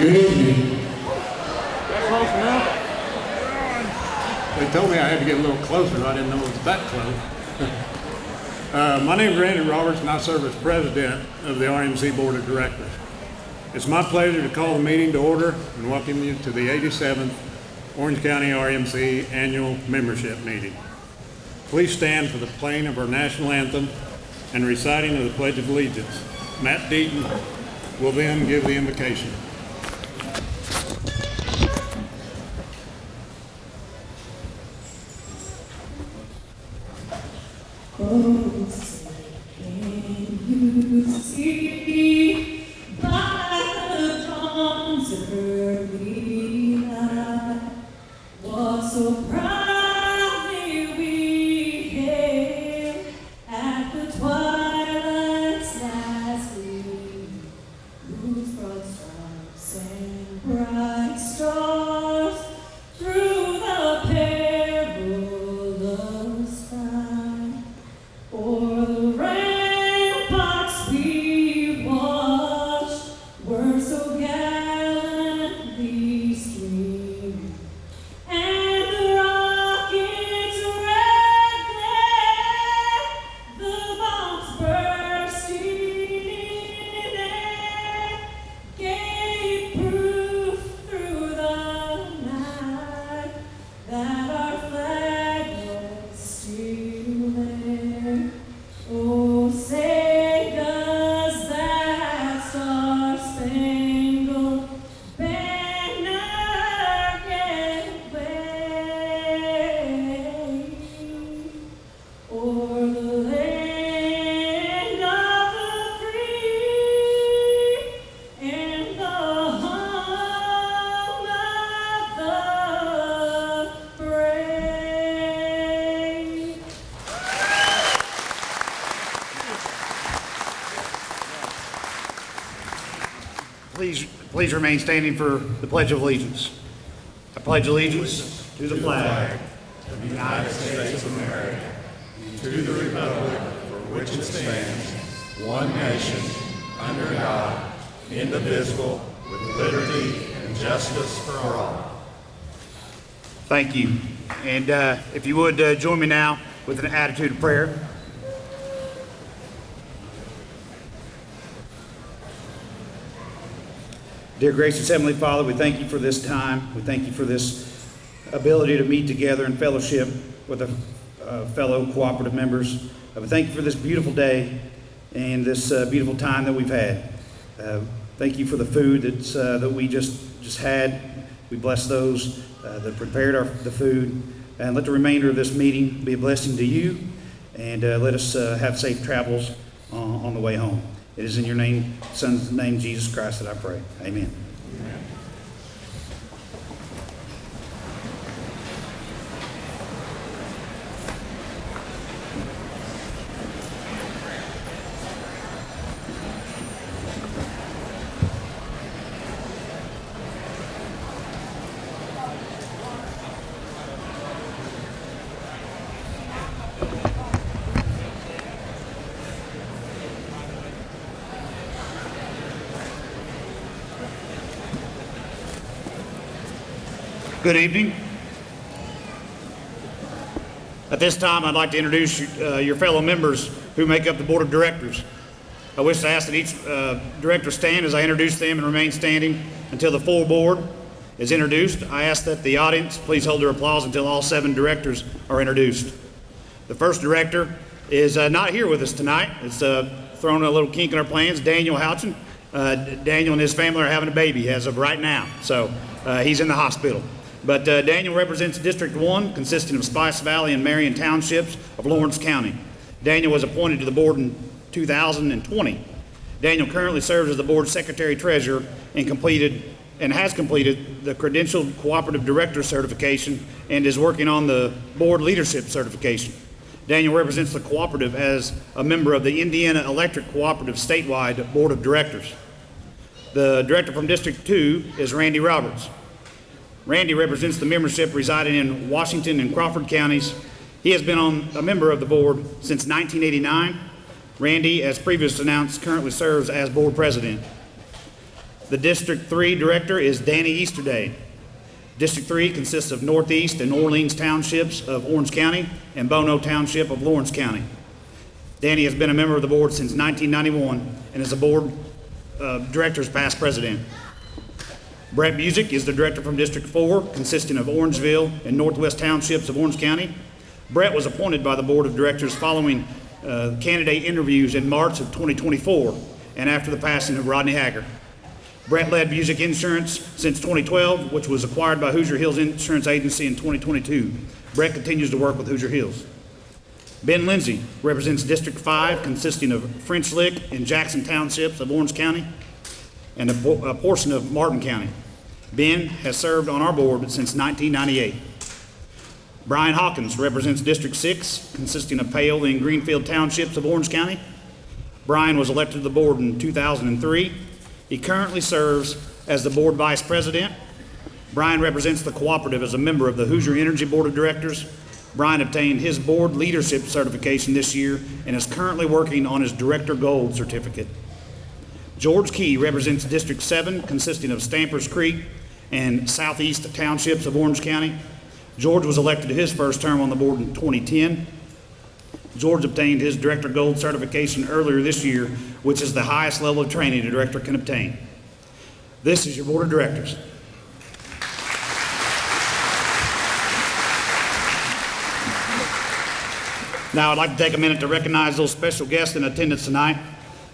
Good evening. Close enough. They told me I had to get a little closer. I didn't know it was that close. My name is Randy Roberts, and I serve as president of the REMC Board of Directors. It's my pleasure to call the meeting to order and welcome you to the 87th Orange County REMC Annual Membership Meeting. Please stand for the playing of our national anthem and reciting of the Pledge of Allegiance. Matt Deaton will then give the invocation. Oh, say, can you see by the dawn's early light what so proudly we hailed at the twilight's last gleam, whose broad stripes and bright stars through the perilous fight o'er the ramparts we watched were so gallantly streamed, and the rocket's red glare, the bombs bursting in air, gave proof through the night that our flag was still there. Oh, say does that star-spangled banner yet wave o'er the land of the free and the home of the brave? Please remain standing for the Pledge of Allegiance. I pledge allegiance to the flag of the United States of America, and to the republic for which it stands, one nation, under God, indivisible, with liberty and justice for all. Thank you. And if you would join me now with an attitude of prayer. Dear gracious Heavenly Father, we thank you for this time. We thank you for this ability to meet together in fellowship with fellow cooperative members. We thank you for this beautiful day and this beautiful time that we've had. Thank you for the food that we just had. We bless those that prepared the food. And let the remainder of this meeting be a blessing to you. And let us have safe travels on the way home. It is in your name, Son's name, Jesus Christ, that I pray. Amen. Amen. Good evening. At this time, I'd like to introduce your fellow members who make up the Board of Directors. I wish to ask that each director stand as I introduce them and remain standing until the full board is introduced. I ask that the audience please hold their applause until all 7 directors are introduced. The first director is not here with us tonight. It's thrown a little kink in our plans. Daniel Houchin. Daniel and his family are having a baby as of right now, so he's in the hospital. But Daniel represents District 1, consisting of Spice Valley and Marion Townships of Lawrence County. Daniel was appointed to the board in 2020. Daniel currently serves as the board's secretary-treasurer and has completed the Credentialed Cooperative Director certification and is working on the board leadership certification. Daniel represents the cooperative as a member of the Indiana Electric Cooperative statewide board of directors. The director from District 2 is Randy Roberts. Randy represents the membership residing in Washington and Crawford counties. He has been a member of the board since 1989. Randy, as previously announced, currently serves as board president. The District 3 Director is Danny Easterday. District 3 consists of Northeast and Orleans Townships of Orange County and Bono Township of Lawrence County. Danny has been a member of the board since 1991 and is a board director's past president. Brett Busick is the director from District 4, consisting of Orangeville and Northwest Townships of Orange County. Brett was appointed by the board of directors following candidate interviews in March of 2024 and after the passing of Rodney Haggard. Brett led Busick Insurance since 2012, which was acquired by Hoosier Hills Insurance Agency in 2022. Brett continues to work with Hoosier Hills. Ben Lindsay represents District 5, consisting of French Lick and Jackson Townships of Orange County and a portion of Martin County. Ben has served on our board since 1998. Brian Hawkins represents District 6, consisting of Paoli and Greenfield Townships of Orange County. Brian was elected to the board in 2003. He currently serves as the board vice president. Brian represents the cooperative as a member of the Hoosier Energy Board of Directors. Brian obtained his board leadership certification this year and is currently working on his Director Gold certificate. George Key represents District 7, consisting of Stampers Creek and Southeast Townships of Orange County. George was elected to his first term on the board in 2010. George obtained his Director Gold certification earlier this year, which is the highest level of training a director can obtain. This is your board of directors. Now I'd like to take a minute to recognize those special guests in attendance tonight.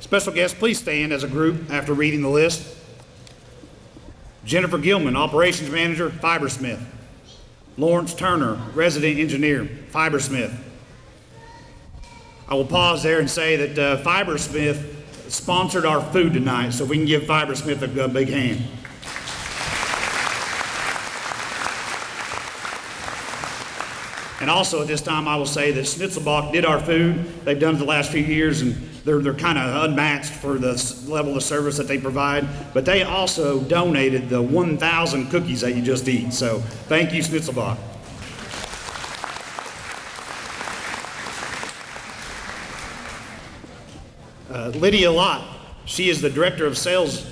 Special guests, please stand as a group after reading the list. Jennifer Gilman, Operations Manager, Fibersmith. Lawrence Turner, Resident Engineer, Fibersmith. I will pause there and say that Fibersmith sponsored our food tonight, so we can give Fibersmith a big hand. And also at this time, I will say that Schnitzelbach did our food. They've done it the last few years, and they're kind of unmatched for the level of service that they provide. But they also donated the 1,000 cookies that you just eat. So thank you, Schnitzelbach. Lydia Lott, she is the director of sales.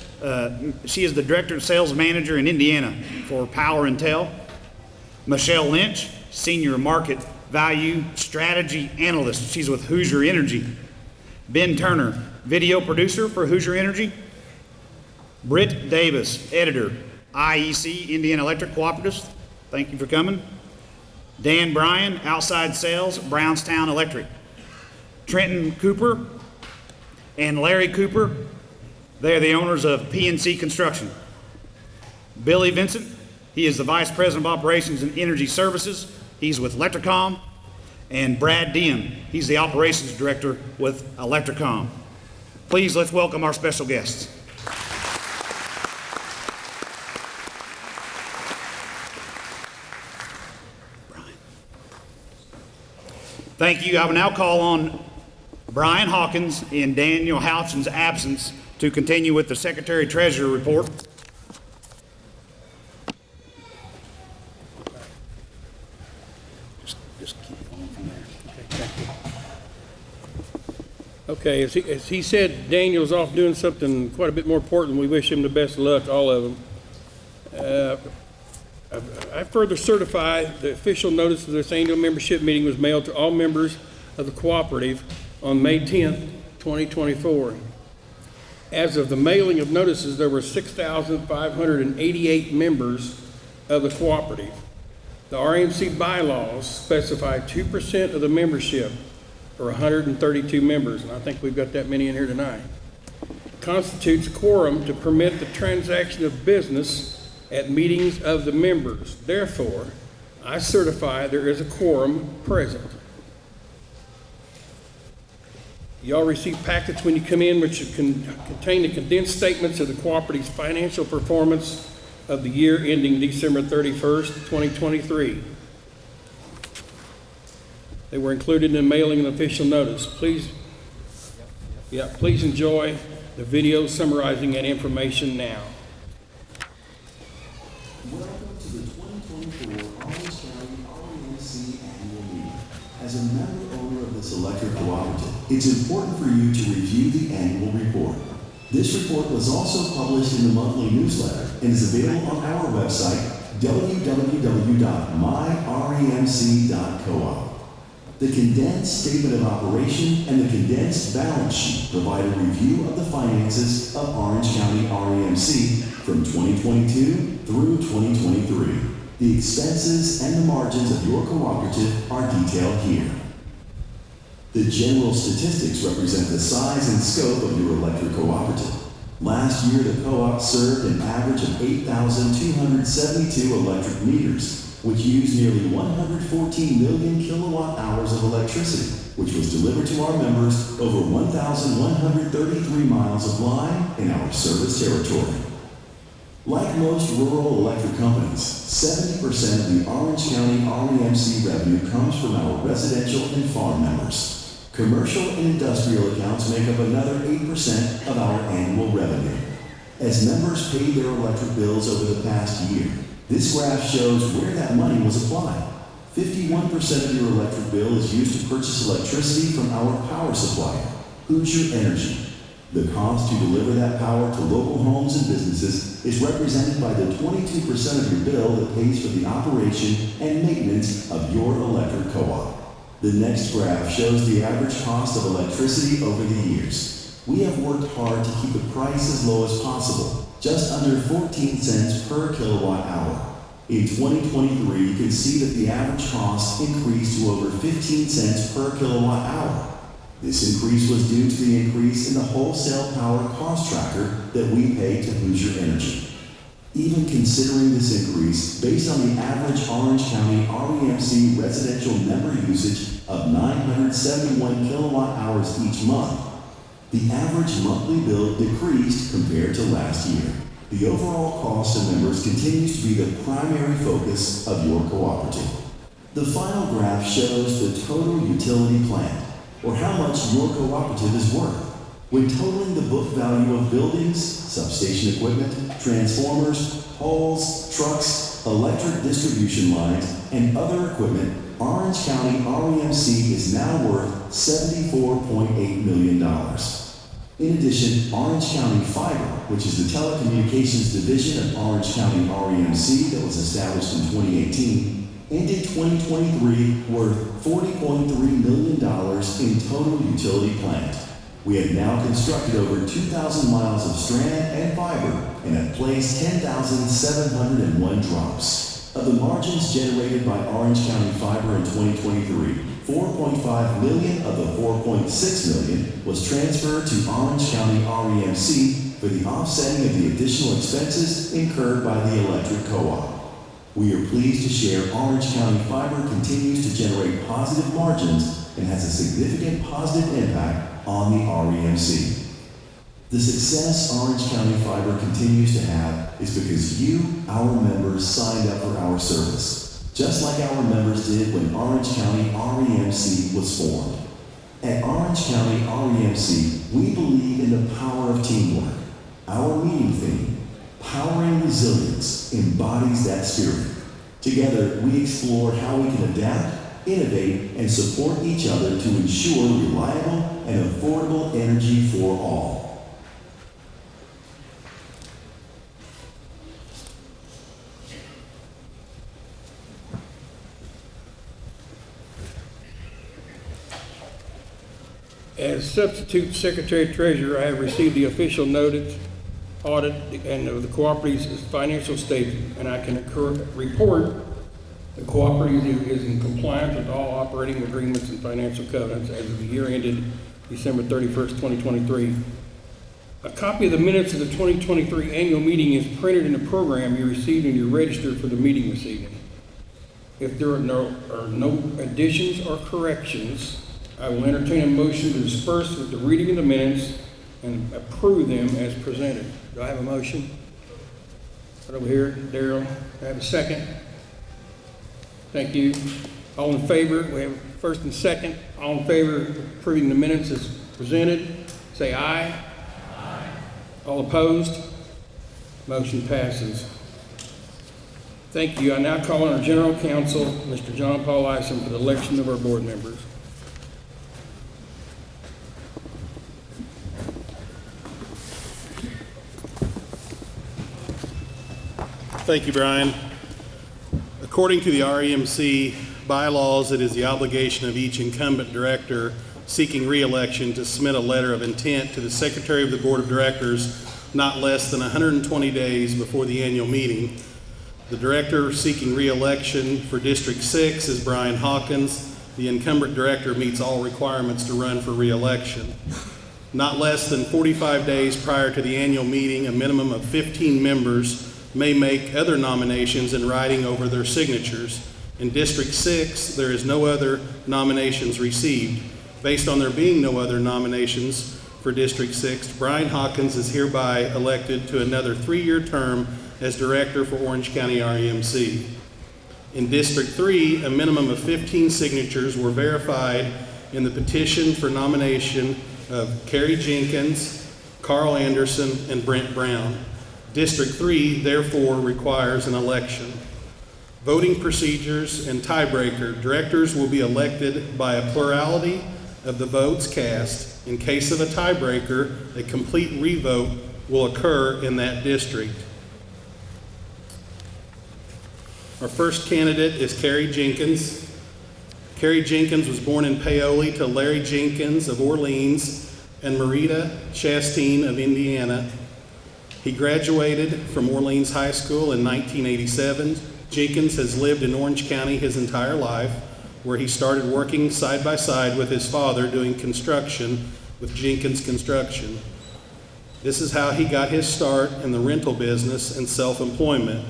She is the director of sales manager in Indiana for Power and Tel. Michelle Lynch, senior market value strategy analyst. She's with Hoosier Energy. Ben Turner, video producer for Hoosier Energy. Britt Davis, editor, IEC, Indiana Electric Cooperatives. Thank you for coming. Dan Bryan, outside sales, Brownstown Electric. Trenton Cooper and Larry Cooper, they are the owners of PNC Construction. Billy Vincent, he is the Vice President of Operations and Energy Services. He's with Electricom. And Brad Diem, he's the Operations Director with Electricom. Please, let's welcome our special guests. Brian. Thank you. I will now call on Brian Hawkins in Daniel Houchin's absence to continue with the Secretary-Treasurer report. Just keep going from there. Okay, thank you. Okay, as he said, Daniel's off doing something quite a bit more important. We wish him the best of luck, all of them. I further certify the official notice of this annual membership meeting was mailed to all members of the cooperative on May 10th, 2024. As of the mailing of notices, there were 6,588 members of the cooperative. The REMC bylaws specify 2% of the membership, or 132 members, and I think we've got that many in here tonight, constitutes a quorum to permit the transaction of business at meetings of the members. Therefore, I certify there is a quorum present. You all receive packets when you come in, which contain the condensed statements of the cooperative's financial performance of the year ending December 31st, 2023. They were included in the mailing and official notice. Please enjoy the video summarizing that information now. Welcome to the 2024 Orange County REMC Annual Meeting. As a member owner of this electric cooperative, it's important for you to review the annual report. This report was also published in the monthly newsletter and is available on our website, www.myremc.coop. The condensed statement of operation and the condensed balance sheet provide a review of the finances of Orange County REMC from 2022 through 2023. The expenses and the margins of your cooperative are detailed here. The general statistics represent the size and scope of your electric cooperative. Last year, the co-op served an average of 8,272 electric meters, which used nearly 114 million kilowatt hours of electricity, which was delivered to our members over 1,133 miles of line in our service territory. Like most rural electric companies, 70% of the Orange County REMC revenue comes from our residential and farm members. Commercial and industrial accounts make up another 8% of our annual revenue. As members paid their electric bills over the past year, this graph shows where that money was applied. 51% of your electric bill is used to purchase electricity from our power supplier, Hoosier Energy. The cost to deliver that power to local homes and businesses is represented by the 22% of your bill that pays for the operation and maintenance of your electric co-op. The next graph shows the average cost of electricity over the years. We have worked hard to keep the price as low as possible, just under 14 cents per kilowatt hour. In 2023, you can see that the average cost increased to over 15 cents per kilowatt hour. This increase was due to the increase in the wholesale power cost tracker that we pay to Hoosier Energy. Even considering this increase, based on the average Orange County REMC residential member usage of 971 kilowatt hours each month, the average monthly bill decreased compared to last year. The overall cost of members continues to be the primary focus of your cooperative. The final graph shows the total utility plant, or how much your cooperative is worth. When totaling the book value of buildings, substation equipment, transformers, poles, trucks, electric distribution lines, and other equipment, Orange County REMC is now worth $74.8 million. In addition, Orange County Fiber, which is the telecommunications division of Orange County REMC that was established in 2018, ended 2023 worth $40.3 million in total utility plant. We have now constructed over 2,000 miles of strand and fiber and have placed 10,701 drops. Of the margins generated by Orange County Fiber in 2023, 4.5 million of the 4.6 million was transferred to Orange County REMC for the offsetting of the additional expenses incurred by the electric co-op. We are pleased to share Orange County Fiber continues to generate positive margins and has a significant positive impact on the REMC. The success Orange County Fiber continues to have is because you, our members, signed up for our service, just like our members did when Orange County REMC was formed. At Orange County REMC, we believe in the power of teamwork. Our meeting theme, Powering Resilience, embodies that spirit. Together, we explore how we can adapt, innovate, and support each other to ensure reliable and affordable energy for all. As substitute secretary treasurer, I have received the official notice, audit, and of the cooperative's financial statement, and I can report the cooperative is in compliance with all operating agreements and financial covenants as of the year ended December 31st, 2023. A copy of the minutes of the 2023 annual meeting is printed in the program you received when you registered for the meeting this evening. If there are no additions or corrections, I will entertain a motion to disperse with the reading of the minutes and approve them as presented. Do I have a motion? Right over here, Daryl. Do I have a second? Thank you. All in favor? We have first and second. All in favor of approving the minutes as presented, say aye. Aye. All opposed? Motion passes. Thank you. I now call on our General Counsel, Mr. John Paul Isom, for the election of our board members. Thank you, Brian. According to the REMC bylaws, it is the obligation of each incumbent director seeking re-election to submit a letter of intent to the Secretary of the Board of Directors not less than 120 days before the annual meeting. The director seeking re-election for District 6 is Brian Hawkins. The incumbent director meets all requirements to run for re-election. Not less than 45 days prior to the annual meeting, a minimum of 15 members may make other nominations in writing over their signatures. In District 6, there is no other nominations received. Based on there being no other nominations for District 6, Brian Hawkins is hereby elected to another 3-year term as Director for Orange County REMC. In District 3, a minimum of 15 signatures were verified in the petition for nomination of Kerry Jenkins, Carl Anderson, and Brent Brown. District 3 therefore requires an election. Voting procedures and tiebreaker. Directors will be elected by a plurality of the votes cast. In case of a tiebreaker, a complete revote will occur in that district. Our first candidate is Kerry Jenkins. Kerry Jenkins was born in Paoli to Larry Jenkins of Orleans and Marita Chastain of Indiana. He graduated from Orleans High School in 1987. Jenkins has lived in Orange County his entire life, where he started working side by side with his father doing construction with Jenkins Construction. This is how he got his start in the rental business and self-employment.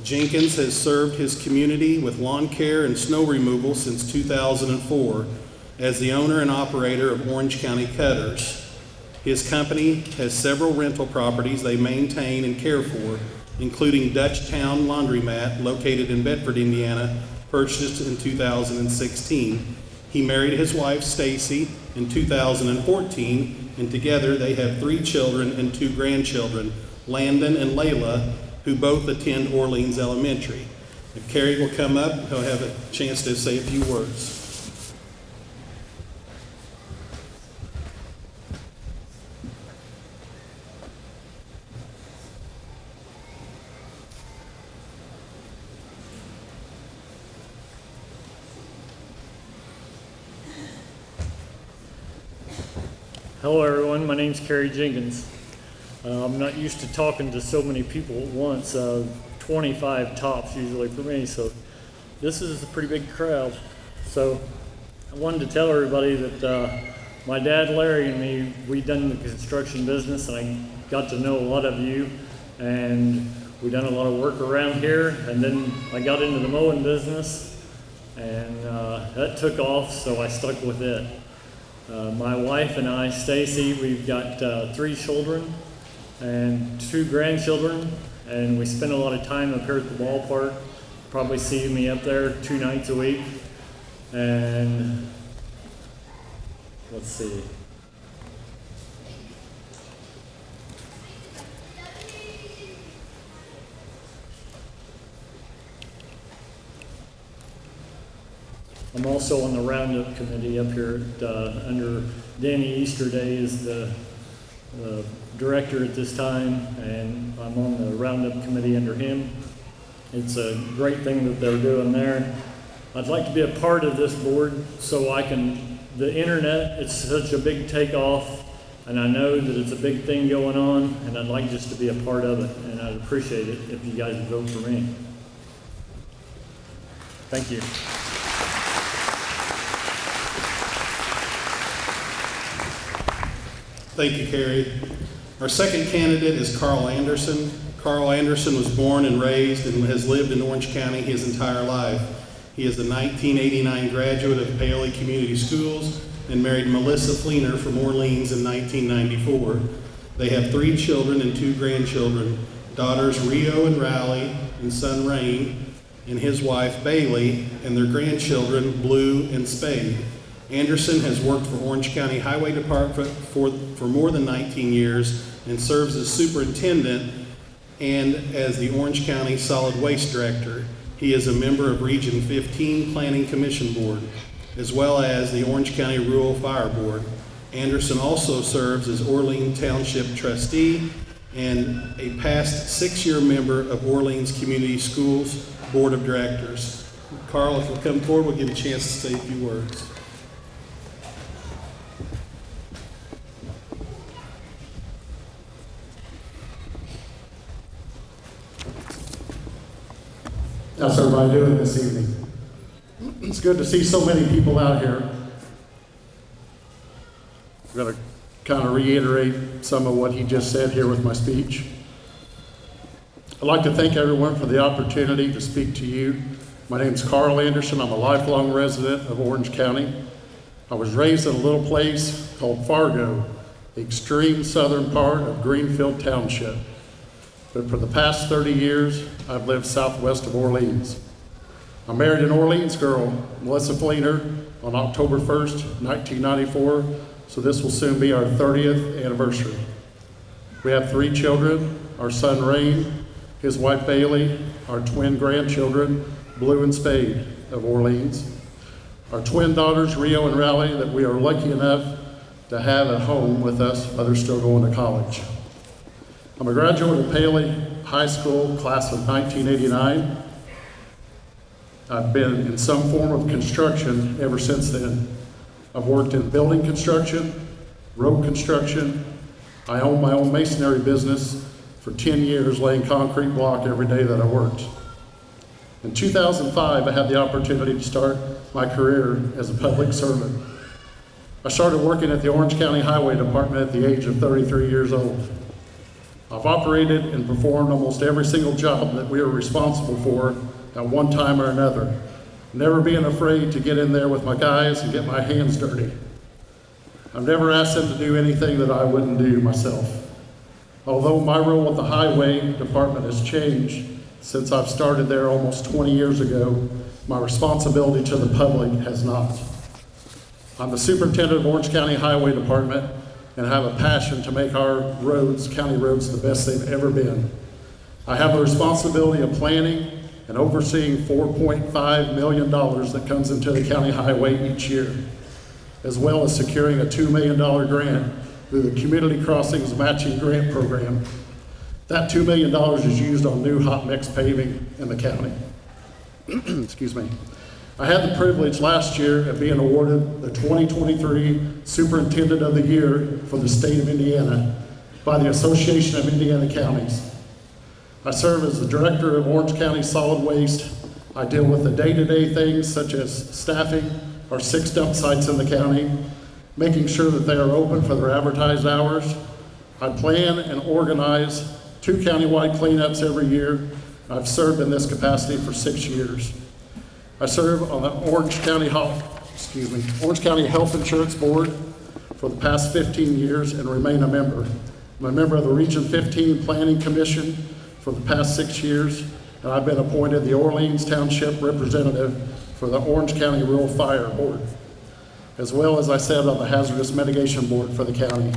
Jenkins has served his community with lawn care and snow removal since 2004 as the owner and operator of Orange County Cutters. His company has several rental properties they maintain and care for, including Dutchtown Laundromat, located in Bedford, Indiana, purchased in 2016. He married his wife, Stacy, in 2014, and together they have 3 children and 2 grandchildren, Landon and Layla, who both attend Orleans Elementary. If Kerry will come up, he'll have a chance to say a few words. Hello everyone, my name's Kerry Jenkins. I'm not used to talking to so many people at once, 25 tops usually for me, so this is a pretty big crowd. So I wanted to tell everybody that my dad Larry and me, we done the construction business, and I got to know a lot of you, and we done a lot of work around here, and then I got into the mowing business, and that took off, so I stuck with it. My wife and I, Stacy, we've got 3 children and 2 grandchildren, and we spend a lot of time up here at the ballpark. Probably see me up there 2 nights a week. And let's see. I'm also on the Roundup Committee up here at, under Danny Easterday is the director at this time, and I'm on the Roundup Committee under him. It's a great thing that they're doing there. I'd like to be a part of this board so I can, the internet, it's such a big takeoff, and I know that it's a big thing going on, and I'd like just to be a part of it, and I'd appreciate it if you guys would vote for me. Thank you. Thank you, Kerry. Our second candidate is Carl Anderson. Carl Anderson was born and raised and has lived in Orange County his entire life. He is a 1989 graduate of Paoli Community Schools and married Melissa Fleener from Orleans in 1994. They have 3 children and 2 grandchildren, daughters Rio and Riley and son Rain, and his wife Bailey, and their grandchildren Blue and Spade. Anderson has worked for Orange County Highway Department for more than 19 years and serves as superintendent and as the Orange County Solid Waste Director. He is a member of Region 15 Planning Commission Board, as well as the Orange County Rural Fire Board. Anderson also serves as Orleans Township Trustee and a past 6-year member of Orleans Community Schools Board of Directors. Carl, if you'll come forward, we'll give you a chance to say a few words. How's everybody doing this evening? It's good to see so many people out here. I'm going to kind of reiterate some of what he just said here with my speech. I'd like to thank everyone for the opportunity to speak to you. My name is Carl Anderson. I'm a lifelong resident of Orange County. I was raised in a little place called Fargo, the extreme southern part of Greenfield Township. But for the past 30 years, I've lived southwest of Orleans. I married an Orleans girl, Melissa Fleener, on October 1st, 1994, so this will soon be our 30th anniversary. We have 3 children, our son Rain, his wife Bailey, our twin grandchildren, Blue and Spade of Orleans, our twin daughters Rio and Raleigh that we are lucky enough to have at home with us while they're still going to college. I'm a graduate of Paley High School, class of 1989. I've been in some form of construction ever since then. I've worked in building construction, road construction. I own my own masonry business for 10 years, laying concrete block every day that I worked. In 2005, I had the opportunity to start my career as a public servant. I started working at the Orange County Highway Department at the age of 33 years old. I've operated and performed almost every single job that we are responsible for at one time or another, never being afraid to get in there with my guys and get my hands dirty. I've never asked them to do anything that I wouldn't do myself. Although my role at the Highway Department has changed since I've started there almost 20 years ago, my responsibility to the public has not. I'm the superintendent of Orange County Highway Department and have a passion to make our roads, county roads, the best they've ever been. I have the responsibility of planning and overseeing $4.5 million that comes into the county highway each year, as well as securing a $2 million grant through the Community Crossings Matching Grant Program. That $2 million is used on new hot mix paving in the county. Excuse me. I had the privilege last year of being awarded the 2023 Superintendent of the Year for the state of Indiana by the Association of Indiana Counties. I serve as the Director of Orange County Solid Waste. I deal with the day-to-day things such as staffing our 6 dump sites in the county, making sure that they are open for their advertised hours. I plan and organize 2 countywide cleanups every year. I've served in this capacity for 6 years. I serve on the Orange County Health Insurance Board for the past 15 years and remain a member. I'm a member of the Region 15 Planning Commission for the past 6 years, and I've been appointed the Orleans Township Representative for the Orange County Rural Fire Board, as well as I said on the Hazardous Mitigation Board for the county.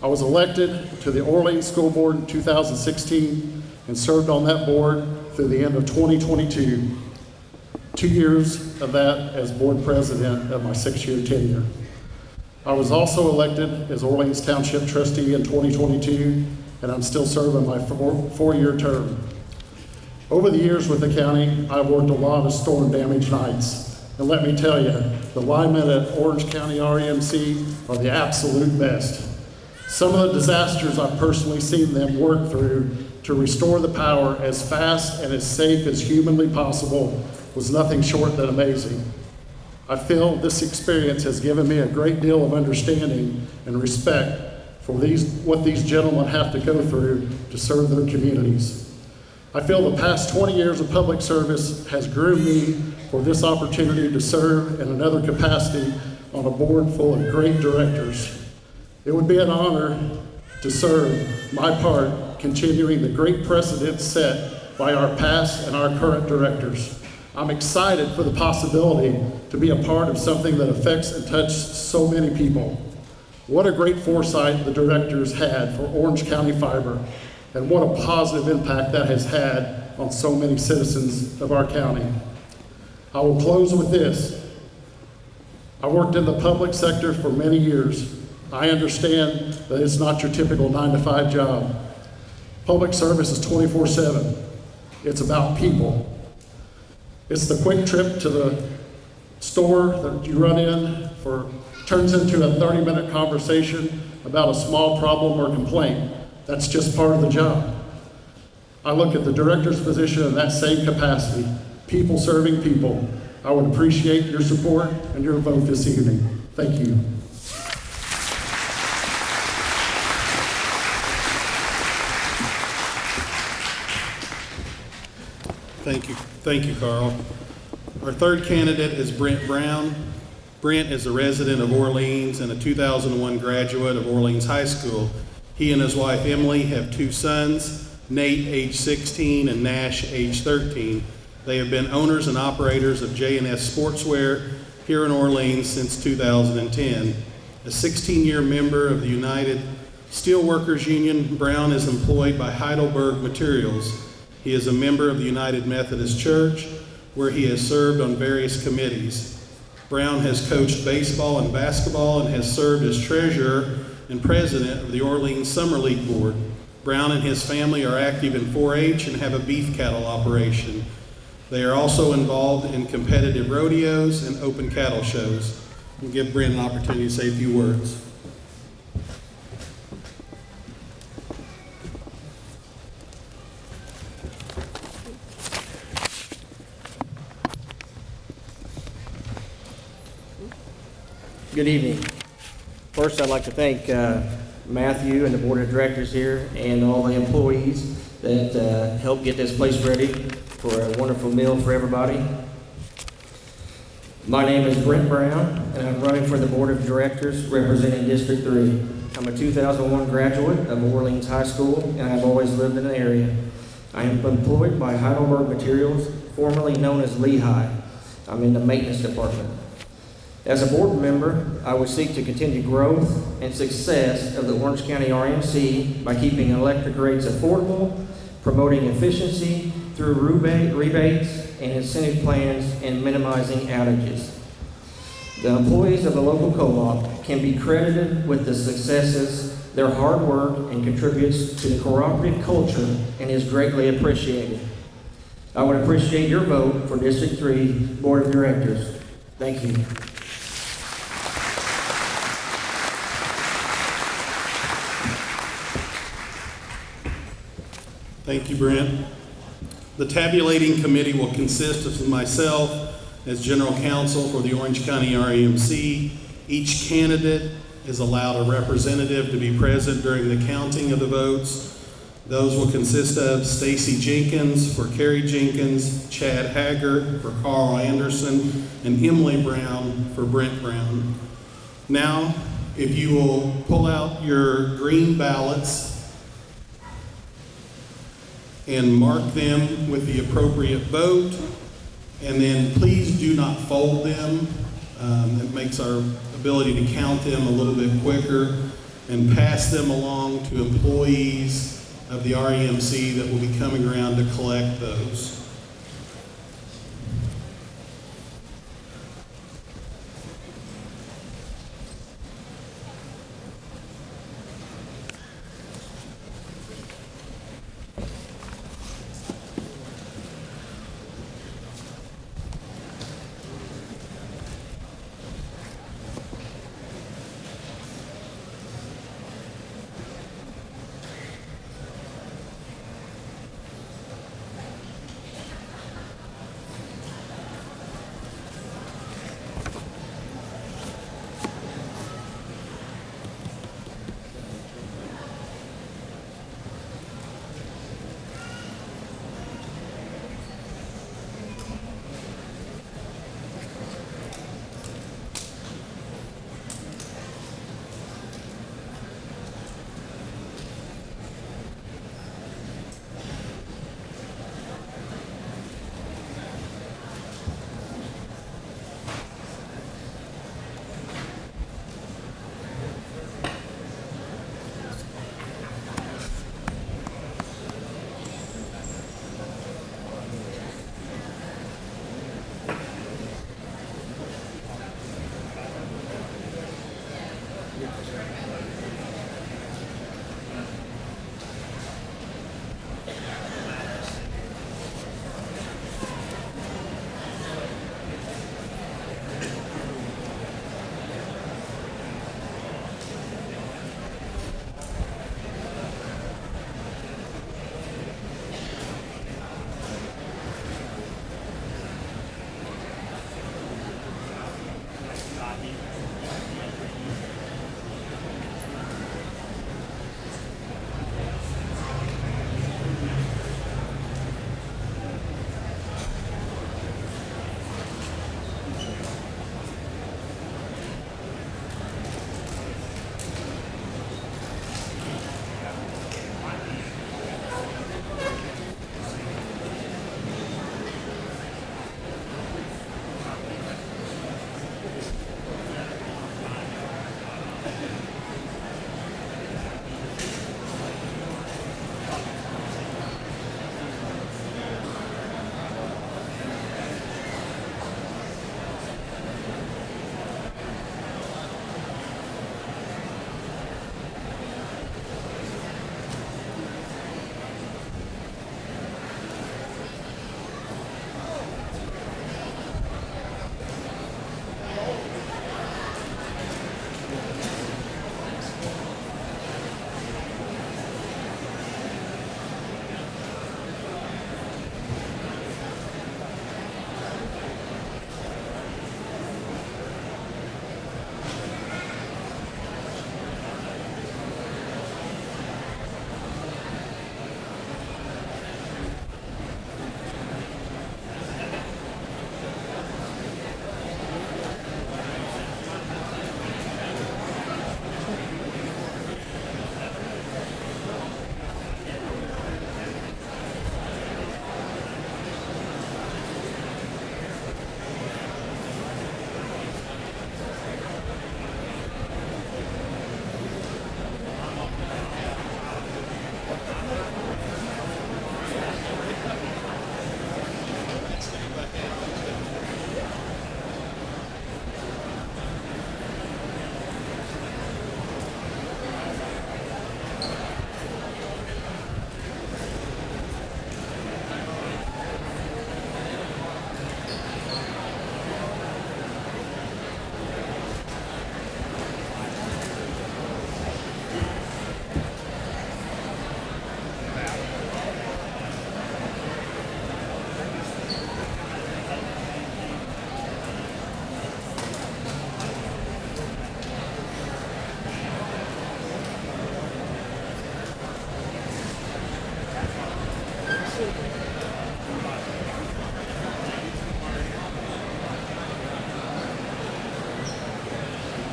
I was elected to the Orleans School Board in 2016 and served on that board through the end of 2022. 2 years of that as board president of my 6-year tenure. I was also elected as Orleans Township trustee in 2022, and I'm still serving my 4-year term. Over the years with the county, I've worked a lot of storm damaged nights. And let me tell you, the linemen at Orange County REMC are the absolute best. Some of the disasters I've personally seen them work through to restore the power as fast and as safe as humanly possible was nothing short than amazing. I feel this experience has given me a great deal of understanding and respect for what these gentlemen have to go through to serve their communities. I feel the past 20 years of public service has groomed me for this opportunity to serve in another capacity on a board full of great directors. It would be an honor to serve my part, continuing the great precedent set by our past and our current directors. I'm excited for the possibility to be a part of something that affects and touches so many people. What a great foresight the directors had for Orange County Fiber, and what a positive impact that has had on so many citizens of our county. I will close with this. I worked in the public sector for many years. I understand that it's not your typical 9-to-5 job. Public service is 24/7. It's about people. It's the quick trip to the store that you run in turns into a 30-minute conversation about a small problem or complaint. That's just part of the job. I look at the director's position in that same capacity, people serving people. I would appreciate your support and your vote this evening. Thank you. Thank you, Carl. Our third candidate is Brent Brown. Brent is a resident of Orleans and a 2001 graduate of Orleans High School. He and his wife Emily have 2 sons, Nate, age 16, and Nash, age 13. They have been owners and operators of J&S Sportswear here in Orleans since 2010. A 16-year member of the United Steelworkers Union, Brown is employed by Heidelberg Materials. He is a member of the United Methodist Church, where he has served on various committees. Brown has coached baseball and basketball and has served as treasurer and president of the Orleans Summer League Board. Brown and his family are active in 4-H and have a beef cattle operation. They are also involved in competitive rodeos and open cattle shows. We'll give Brent an opportunity to say a few words. Good evening. First, I'd like to thank Matthew and the board of directors here and all the employees that helped get this place ready for a wonderful meal for everybody. My name is Brent Brown, and I'm running for the board of directors representing District 3. I'm a 2001 graduate of Orleans High School, and I've always lived in the area. I am employed by Heidelberg Materials, formerly known as Lehigh. I'm in the maintenance department. As a board member, I would seek to continue growth and success of the Orange County REMC by keeping electric rates affordable, promoting efficiency through rebates and incentive plans, and minimizing outages. The employees of the local co-op can be credited with the successes, their hard work, and contributes to the cooperative culture and is greatly appreciated. I would appreciate your vote for District 3 Board of Directors. Thank you. Thank you, Brent. The tabulating committee will consist of myself as general counsel for the Orange County REMC. Each candidate is allowed a representative to be present during the counting of the votes. Those will consist of Stacy Jenkins for Kerry Jenkins, Chad Haggard for Carl Anderson, and Emily Brown for Brent Brown. Now, if you will pull out your green ballots and mark them with the appropriate vote, and then please do not fold them. It makes our ability to count them a little bit quicker, and pass them along to employees of the REMC that will be coming around to collect those.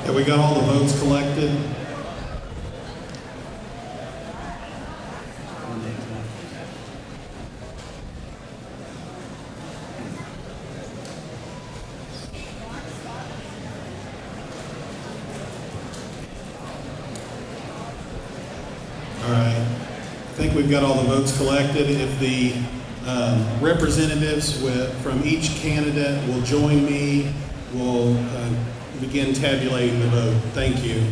Have we got all the votes collected? All right. I think we've got all the votes collected. If the representatives from each candidate will join me, we'll begin tabulating the vote. Thank you.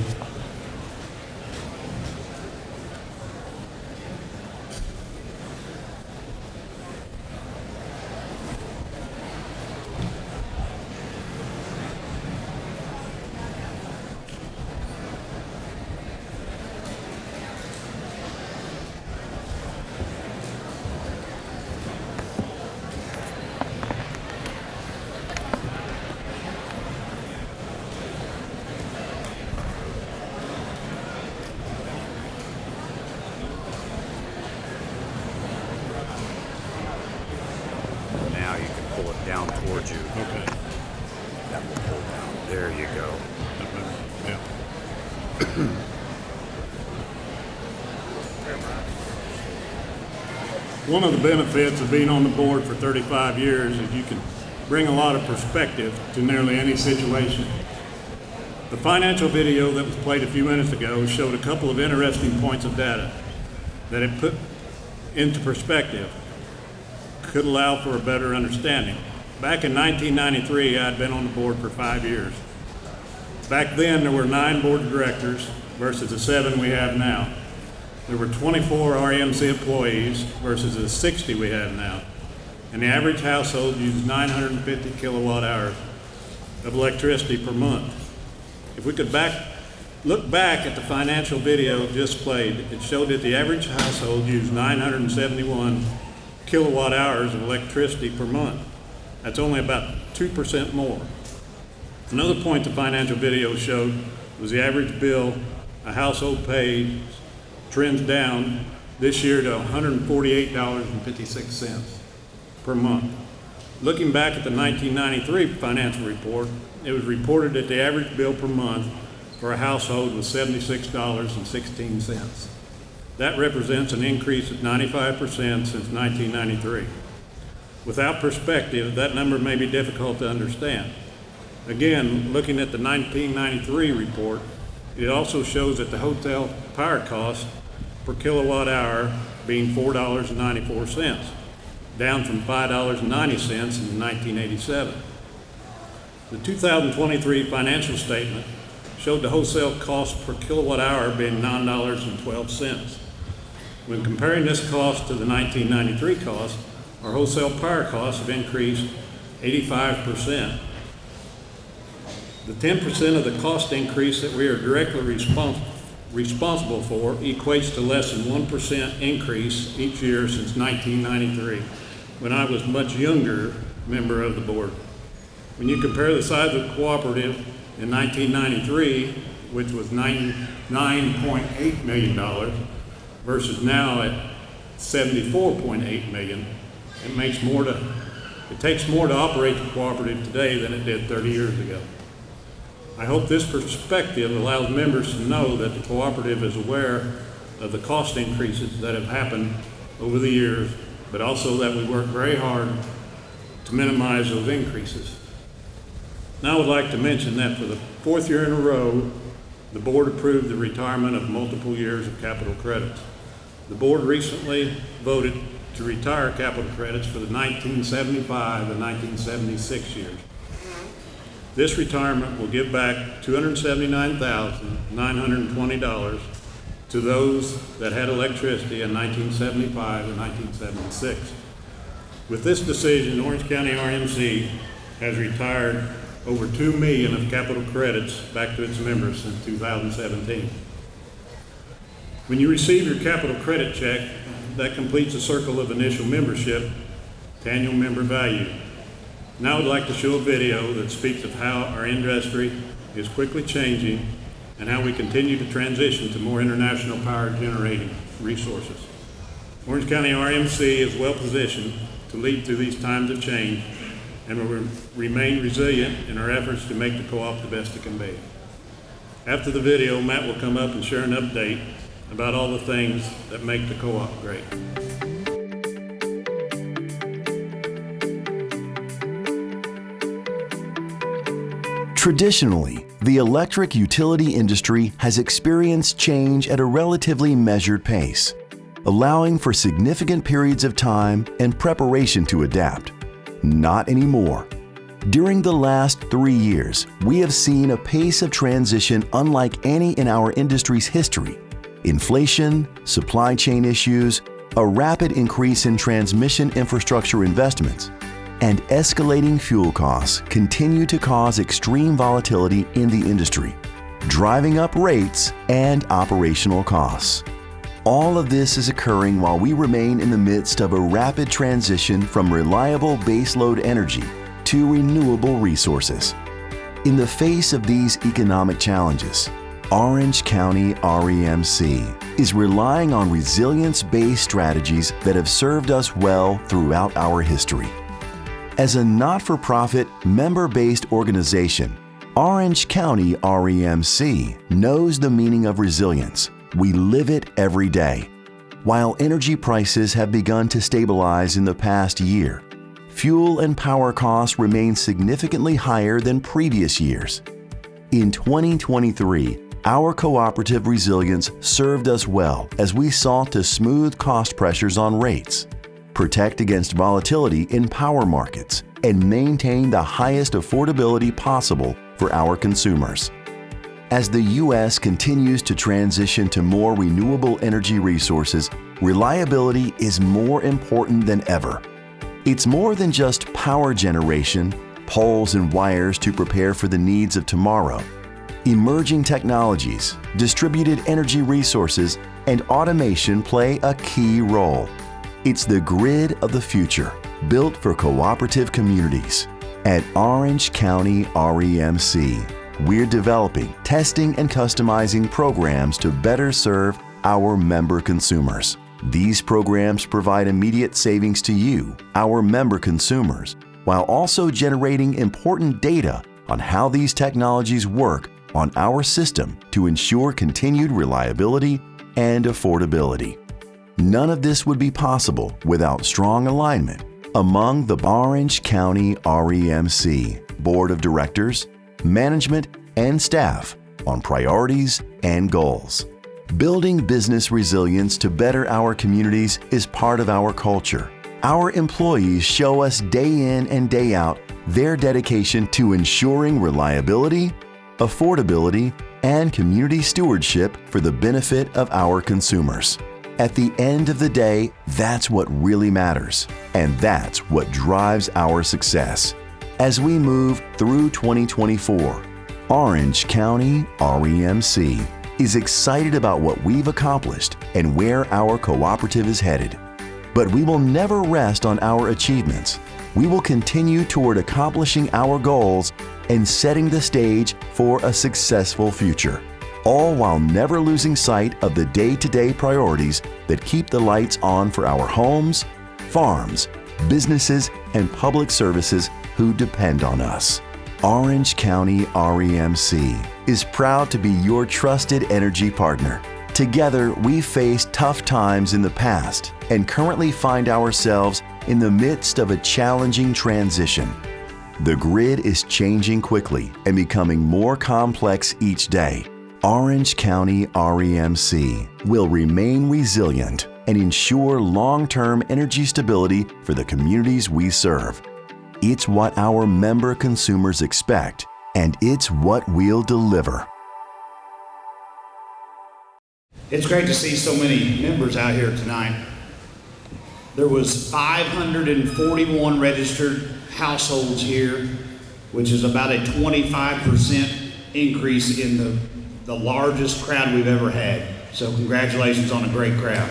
Now you can pull it down towards you. Okay. That will pull down. There you go. Yeah. One of the benefits of being on the board for 35 years is you can bring a lot of perspective to nearly any situation. The financial video that was played a few minutes ago showed a couple of interesting points of data that it put into perspective, could allow for a better understanding. Back in 1993, I'd been on the board for 5 years. Back then, there were 9 board of directors versus the 7 we have now. There were 24 REMC employees versus the 60 we have now. And the average household used 950 kilowatt hours of electricity per month. If we could look back at the financial video just played, it showed that the average household used 971 kilowatt hours of electricity per month. That's only about 2% more. Another point the financial video showed was the average bill a household paid trends down this year to $148.56 per month. Looking back at the 1993 financial report, it was reported that the average bill per month for a household was $76.16. That represents an increase of 95% since 1993. Without perspective, that number may be difficult to understand. Again, looking at the 1993 report, it also shows that the hotel power cost per kilowatt hour being $4.94, down from $5.90 in 1987. The 2023 financial statement showed the wholesale cost per kilowatt hour being $9.12. When comparing this cost to the 1993 cost, our wholesale power costs have increased 85%. The 10% of the cost increase that we are directly responsible for equates to less than 1% increase each year since 1993, when I was a much younger member of the board. When you compare the size of the cooperative in 1993, which was $9.8 million, versus now at $74.8 million, it takes more to operate the cooperative today than it did 30 years ago. I hope this perspective allows members to know that the cooperative is aware of the cost increases that have happened over the years, but also that we work very hard to minimize those increases. Now I would like to mention that for the 4th year in a row, the board approved the retirement of multiple years of capital credits. The board recently voted to retire capital credits for the 1975 and 1976 years. This retirement will give back $279,920 to those that had electricity in 1975 and 1976. With this decision, Orange County RMC has retired over $2 million of capital credits back to its members since 2017. When you receive your capital credit check, that completes a circle of initial membership to annual member value. Now I'd like to show a video that speaks of how our industry is quickly changing and how we continue to transition to more international power generating resources. Orange County RMC is well positioned to lead through these times of change and will remain resilient in our efforts to make the co-op the best it can be. After the video, Matt will come up and share an update about all the things that make the co-op great. Traditionally, the electric utility industry has experienced change at a relatively measured pace, allowing for significant periods of time and preparation to adapt. Not anymore. During the last 3 years, we have seen a pace of transition unlike any in our industry's history. Inflation, supply chain issues, a rapid increase in transmission infrastructure investments, and escalating fuel costs continue to cause extreme volatility in the industry, driving up rates and operational costs. All of this is occurring while we remain in the midst of a rapid transition from reliable baseload energy to renewable resources. In the face of these economic challenges, Orange County REMC is relying on resilience-based strategies that have served us well throughout our history. As a not-for-profit, member-based organization, Orange County REMC knows the meaning of resilience. We live it every day. While energy prices have begun to stabilize in the past year, fuel and power costs remain significantly higher than previous years. In 2023, our cooperative resilience served us well as we sought to smooth cost pressures on rates, protect against volatility in power markets, and maintain the highest affordability possible for our consumers. As the U.S. continues to transition to more renewable energy resources, reliability is more important than ever. It's more than just power generation, poles and wires to prepare for the needs of tomorrow. Emerging technologies, distributed energy resources, and automation play a key role. It's the grid of the future, built for cooperative communities. At Orange County REMC, we're developing, testing, and customizing programs to better serve our member consumers. These programs provide immediate savings to you, our member consumers, while also generating important data on how these technologies work on our system to ensure continued reliability and affordability. None of this would be possible without strong alignment among the Orange County REMC Board of Directors, management, and staff on priorities and goals. Building business resilience to better our communities is part of our culture. Our employees show us day in and day out their dedication to ensuring reliability, affordability, and community stewardship for the benefit of our consumers. At the end of the day, that's what really matters, and that's what drives our success. As we move through 2024, Orange County REMC is excited about what we've accomplished and where our cooperative is headed. But we will never rest on our achievements. We will continue toward accomplishing our goals and setting the stage for a successful future, all while never losing sight of the day-to-day priorities that keep the lights on for our homes, farms, businesses, and public services who depend on us. Orange County REMC is proud to be your trusted energy partner. Together, we faced tough times in the past and currently find ourselves in the midst of a challenging transition. The grid is changing quickly and becoming more complex each day. Orange County REMC will remain resilient and ensure long-term energy stability for the communities we serve. It's what our member consumers expect, and it's what we'll deliver. It's great to see so many members out here tonight. There was 541 registered households here, which is about a 25% increase in the largest crowd we've ever had. So congratulations on a great crowd.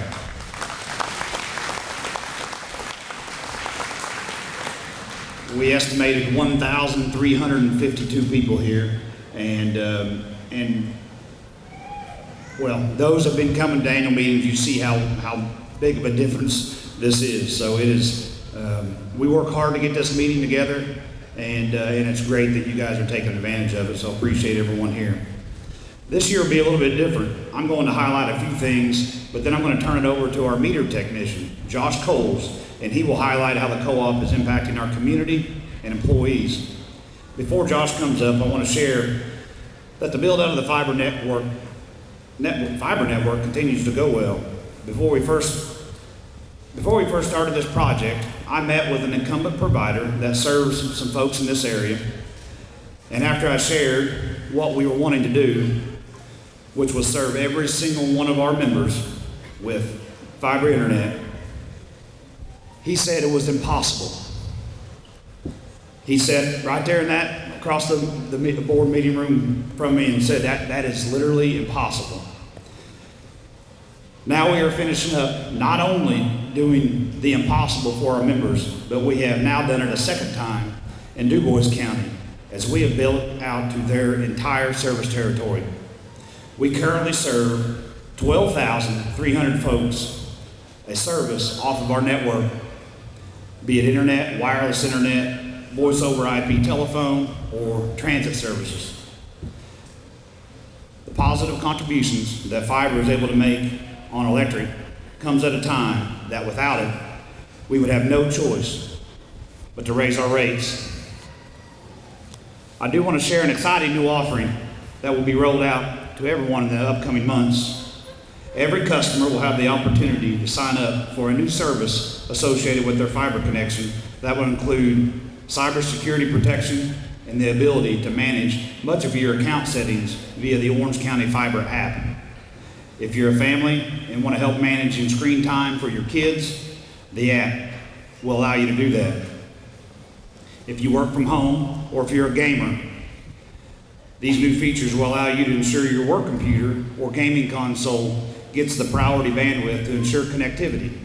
We estimated 1,352 people here, and well, those have been coming to annual meetings. You see how big of a difference this is. So it is, we work hard to get this meeting together, and it's great that you guys are taking advantage of it, so I appreciate everyone here. This year will be a little bit different. I'm going to highlight a few things, but then I'm going to turn it over to our meter technician, Josh Coles, and he will highlight how the co-op is impacting our community and employees. Before Josh comes up, I want to share that the build out of the fiber network continues to go well. Before we first started this project, I met with an incumbent provider that serves some folks in this area, and after I shared what we were wanting to do, which was serve every single one of our members with fiber internet, he said it was impossible. He said right there in that, across the board meeting room from me, and said that is literally impossible. Now we are finishing up not only doing the impossible for our members, but we have now done it a second time in Du Bois County, as we have built out to their entire service territory. We currently serve 12,300 folks a service off of our network, be it internet, wireless internet, voice over IP telephone, or transit services. The positive contributions that fiber is able to make on electric comes at a time that without it, we would have no choice but to raise our rates. I do want to share an exciting new offering that will be rolled out to everyone in the upcoming months. Every customer will have the opportunity to sign up for a new service associated with their fiber connection that will include cybersecurity protection and the ability to manage much of your account settings via the Orange County Fiber app. If you're a family and want to help managing screen time for your kids, the app will allow you to do that. If you work from home or if you're a gamer, these new features will allow you to ensure your work computer or gaming console gets the priority bandwidth to ensure connectivity.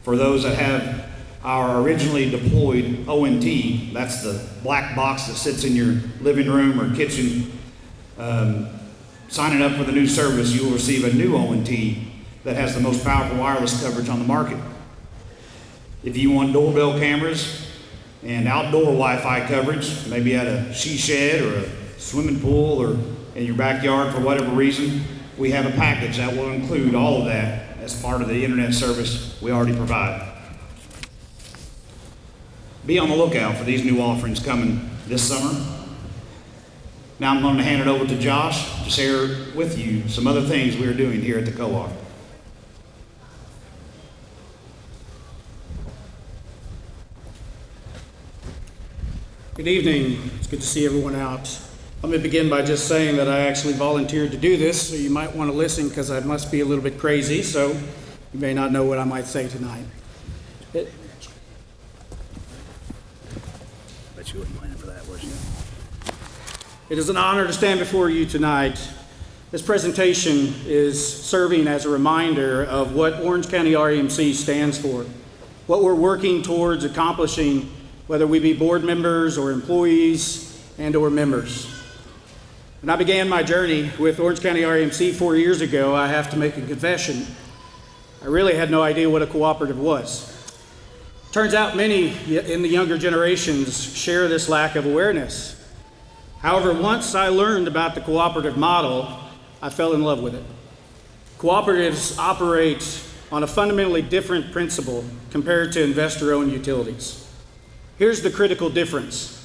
For those that have our originally deployed ONT, that's the black box that sits in your living room or kitchen, signing up for the new service, you will receive a new ONT that has the most powerful wireless coverage on the market. If you want doorbell cameras and outdoor Wi-Fi coverage, maybe at a she shed or a swimming pool or in your backyard for whatever reason, we have a package that will include all of that as part of the internet service we already provide. Be on the lookout for these new offerings coming this summer. Now I'm going to hand it over to Josh to share with you some other things we are doing here at the co-op. Good evening. It's good to see everyone out. Let me begin by just saying that I actually volunteered to do this, so you might want to listen because I must be a little bit crazy, so you may not know what I might say tonight. Bet you wasn't planning for that, was you? It is an honor to stand before you tonight. This presentation is serving as a reminder of what Orange County REMC stands for, what we're working towards accomplishing, whether we be board members or employees and or members. When I began my journey with Orange County REMC 4 years ago, I have to make a confession. I really had no idea what a cooperative was. Turns out many in the younger generations share this lack of awareness. However, once I learned about the cooperative model, I fell in love with it. Cooperatives operate on a fundamentally different principle compared to investor-owned utilities. Here's the critical difference.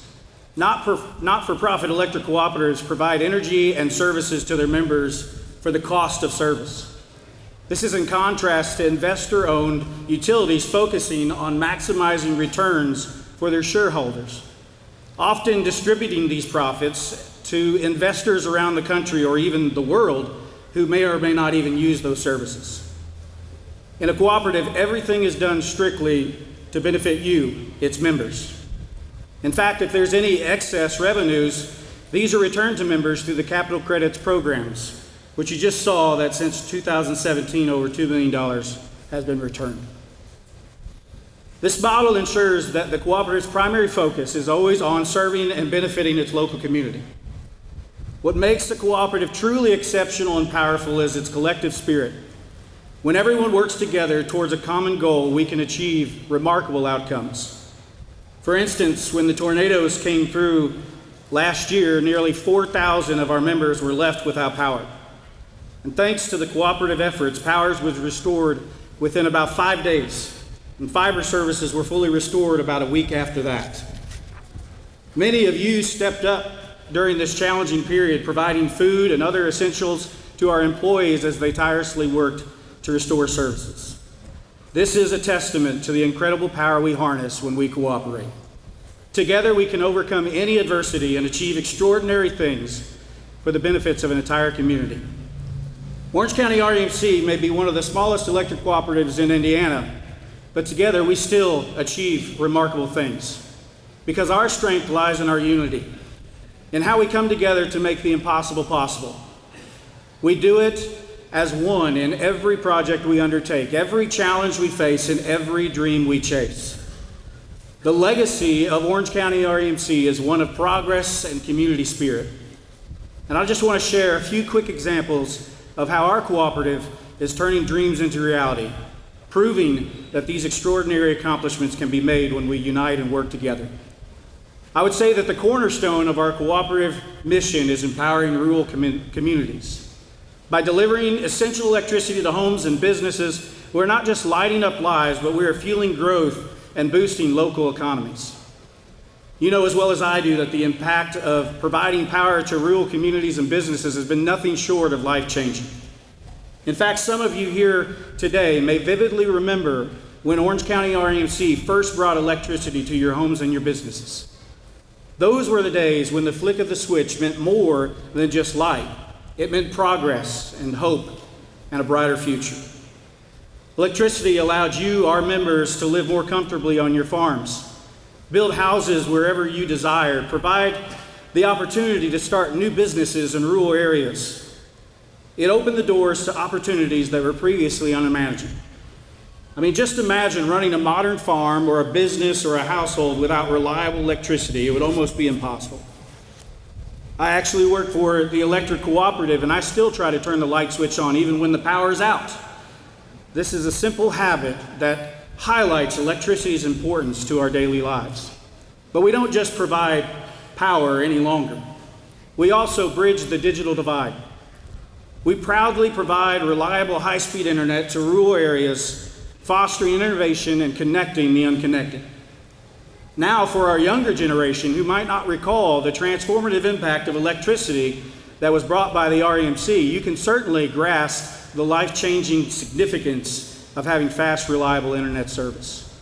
Not-for-profit electric cooperatives provide energy and services to their members for the cost of service. This is in contrast to investor-owned utilities focusing on maximizing returns for their shareholders, often distributing these profits to investors around the country or even the world who may or may not even use those services. In a cooperative, everything is done strictly to benefit you, its members. In fact, if there's any excess revenues, these are returned to members through the capital credits programs, which you just saw that since 2017, over $2 million has been returned. This model ensures that the cooperative's primary focus is always on serving and benefiting its local community. What makes the cooperative truly exceptional and powerful is its collective spirit. When everyone works together towards a common goal, we can achieve remarkable outcomes. For instance, when the tornadoes came through last year, nearly 4,000 of our members were left without power. And thanks to the cooperative efforts, power was restored within about 5 days, and fiber services were fully restored about a week after that. Many of you stepped up during this challenging period, providing food and other essentials to our employees as they tirelessly worked to restore services. This is a testament to the incredible power we harness when we cooperate. Together we can overcome any adversity and achieve extraordinary things for the benefits of an entire community. Orange County REMC may be one of the smallest electric cooperatives in Indiana, but together we still achieve remarkable things because our strength lies in our unity, in how we come together to make the impossible possible. We do it as one in every project we undertake, every challenge we face, and every dream we chase. The legacy of Orange County REMC is one of progress and community spirit. And I just want to share a few quick examples of how our cooperative is turning dreams into reality, proving that these extraordinary accomplishments can be made when we unite and work together. I would say that the cornerstone of our cooperative mission is empowering rural communities. By delivering essential electricity to homes and businesses, we're not just lighting up lives, but we are fueling growth and boosting local economies. You know as well as I do that the impact of providing power to rural communities and businesses has been nothing short of life-changing. In fact, some of you here today may vividly remember when Orange County REMC first brought electricity to your homes and your businesses. Those were the days when the flick of the switch meant more than just light. It meant progress and hope and a brighter future. Electricity allowed you, our members, to live more comfortably on your farms, build houses wherever you desired, provide the opportunity to start new businesses in rural areas. It opened the doors to opportunities that were previously unimaginable. I mean, just imagine running a modern farm or a business or a household without reliable electricity. It would almost be impossible. I actually work for the electric cooperative, and I still try to turn the light switch on even when the power is out. This is a simple habit that highlights electricity's importance to our daily lives. But we don't just provide power any longer. We also bridge the digital divide. We proudly provide reliable high-speed internet to rural areas, fostering innovation and connecting the unconnected. Now, for our younger generation who might not recall the transformative impact of electricity that was brought by the REMC, you can certainly grasp the life-changing significance of having fast, reliable internet service.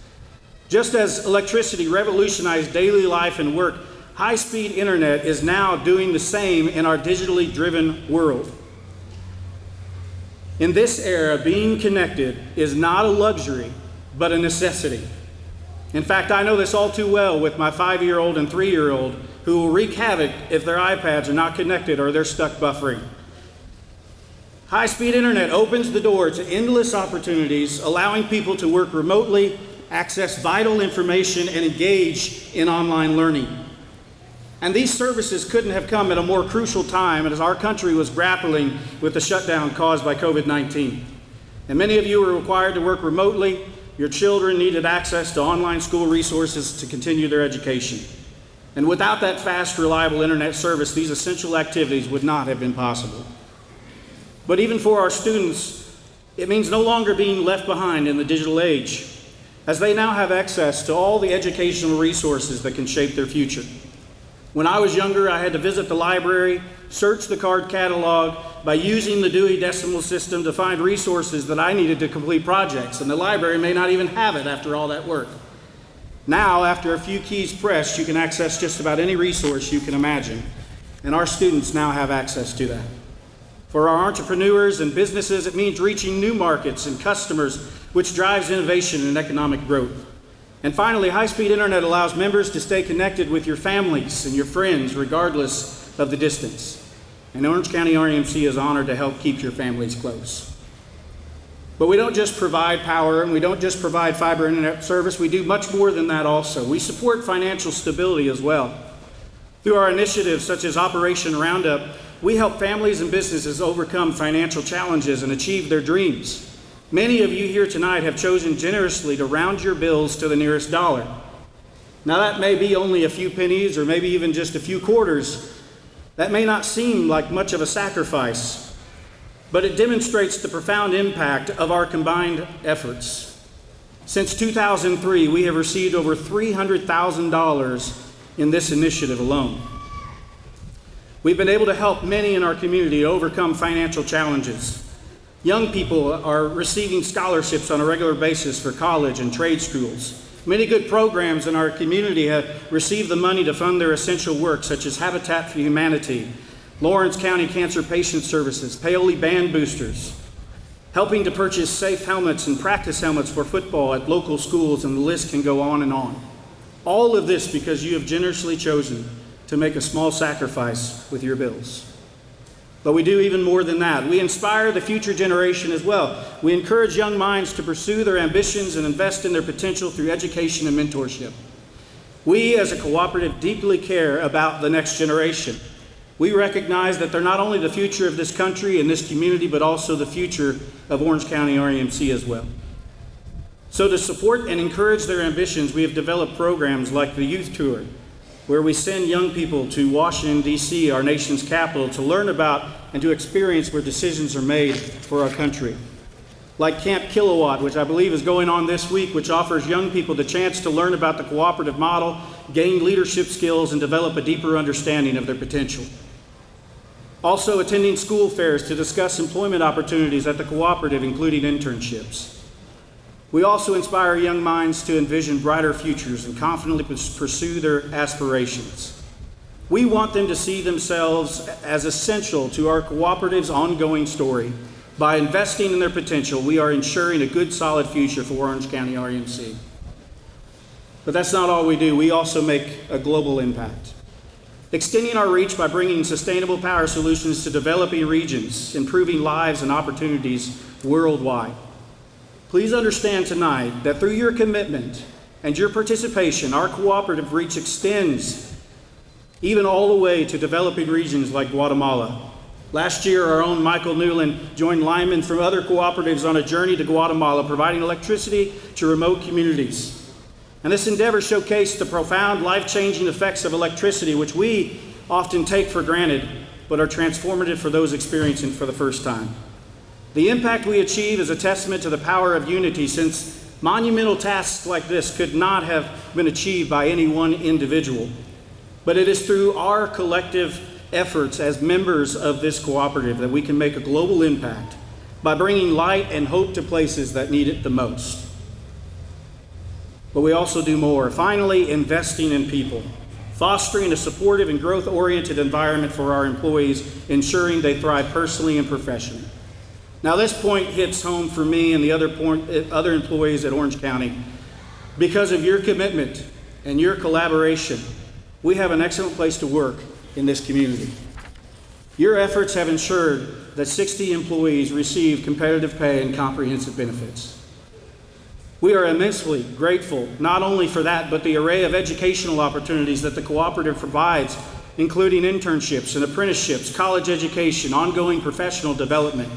Just as electricity revolutionized daily life and work, high-speed internet is now doing the same in our digitally driven world. In this era, being connected is not a luxury, but a necessity. In fact, I know this all too well with my 5-year-old and 3-year-old who will wreak havoc if their iPads are not connected or they're stuck buffering. High-speed internet opens the door to endless opportunities, allowing people to work remotely, access vital information, and engage in online learning. And these services couldn't have come at a more crucial time as our country was grappling with the shutdown caused by COVID-19. And many of you were required to work remotely. Your children needed access to online school resources to continue their education. And without that fast, reliable internet service, these essential activities would not have been possible. But even for our students, it means no longer being left behind in the digital age, as they now have access to all the educational resources that can shape their future. When I was younger, I had to visit the library, search the card catalog by using the Dewey Decimal System to find resources that I needed to complete projects, and the library may not even have it after all that work. Now, after a few keys pressed, you can access just about any resource you can imagine, and our students now have access to that. For our entrepreneurs and businesses, it means reaching new markets and customers, which drives innovation and economic growth. And finally, high-speed internet allows members to stay connected with your families and your friends regardless of the distance. And Orange County REMC is honored to help keep your families close. But we don't just provide power and we don't just provide fiber internet service, we do much more than that also. We support financial stability as well. Through our initiatives such as Operation Roundup, we help families and businesses overcome financial challenges and achieve their dreams. Many of you here tonight have chosen generously to round your bills to the nearest dollar. Now, that may be only a few pennies or maybe even just a few quarters. That may not seem like much of a sacrifice, but it demonstrates the profound impact of our combined efforts. Since 2003, we have received over $300,000 in this initiative alone. We've been able to help many in our community overcome financial challenges. Young people are receiving scholarships on a regular basis for college and trade schools. Many good programs in our community have received the money to fund their essential work, such as Habitat for Humanity, Lawrence County Cancer Patient Services, Paoli Band Boosters, helping to purchase safe helmets and practice helmets for football at local schools, and the list can go on and on. All of this because you have generously chosen to make a small sacrifice with your bills. But we do even more than that. We inspire the future generation as well. We encourage young minds to pursue their ambitions and invest in their potential through education and mentorship. We as a cooperative deeply care about the next generation. We recognize that they're not only the future of this country and this community, but also the future of Orange County REMC as well. So to support and encourage their ambitions, we have developed programs like the Youth Tour, where we send young people to Washington, D.C., our nation's capital, to learn about and to experience where decisions are made for our country. Like Camp Kilowatt, which I believe is going on this week, which offers young people the chance to learn about the cooperative model, gain leadership skills, and develop a deeper understanding of their potential. Also attending school fairs to discuss employment opportunities at the cooperative, including internships. We also inspire young minds to envision brighter futures and confidently pursue their aspirations. We want them to see themselves as essential to our cooperative's ongoing story. By investing in their potential, we are ensuring a good, solid future for Orange County REMC. But that's not all we do. We also make a global impact, extending our reach by bringing sustainable power solutions to developing regions, improving lives and opportunities worldwide. Please understand tonight that through your commitment and your participation, our cooperative reach extends even all the way to developing regions like Guatemala. Last year, our own Michael Newland joined linemen from other cooperatives on a journey to Guatemala, providing electricity to remote communities. And this endeavor showcased the profound, life-changing effects of electricity, which we often take for granted, but are transformative for those experiencing for the first time. The impact we achieve is a testament to the power of unity, since monumental tasks like this could not have been achieved by any one individual. But it is through our collective efforts as members of this cooperative that we can make a global impact by bringing light and hope to places that need it the most. But we also do more. Finally, investing in people, fostering a supportive and growth-oriented environment for our employees, ensuring they thrive personally and professionally. Now, this point hits home for me and the other employees at Orange County. Because of your commitment and your collaboration, we have an excellent place to work in this community. Your efforts have ensured that 60 employees receive competitive pay and comprehensive benefits. We are immensely grateful not only for that, but the array of educational opportunities that the cooperative provides, including internships and apprenticeships, college education, ongoing professional development.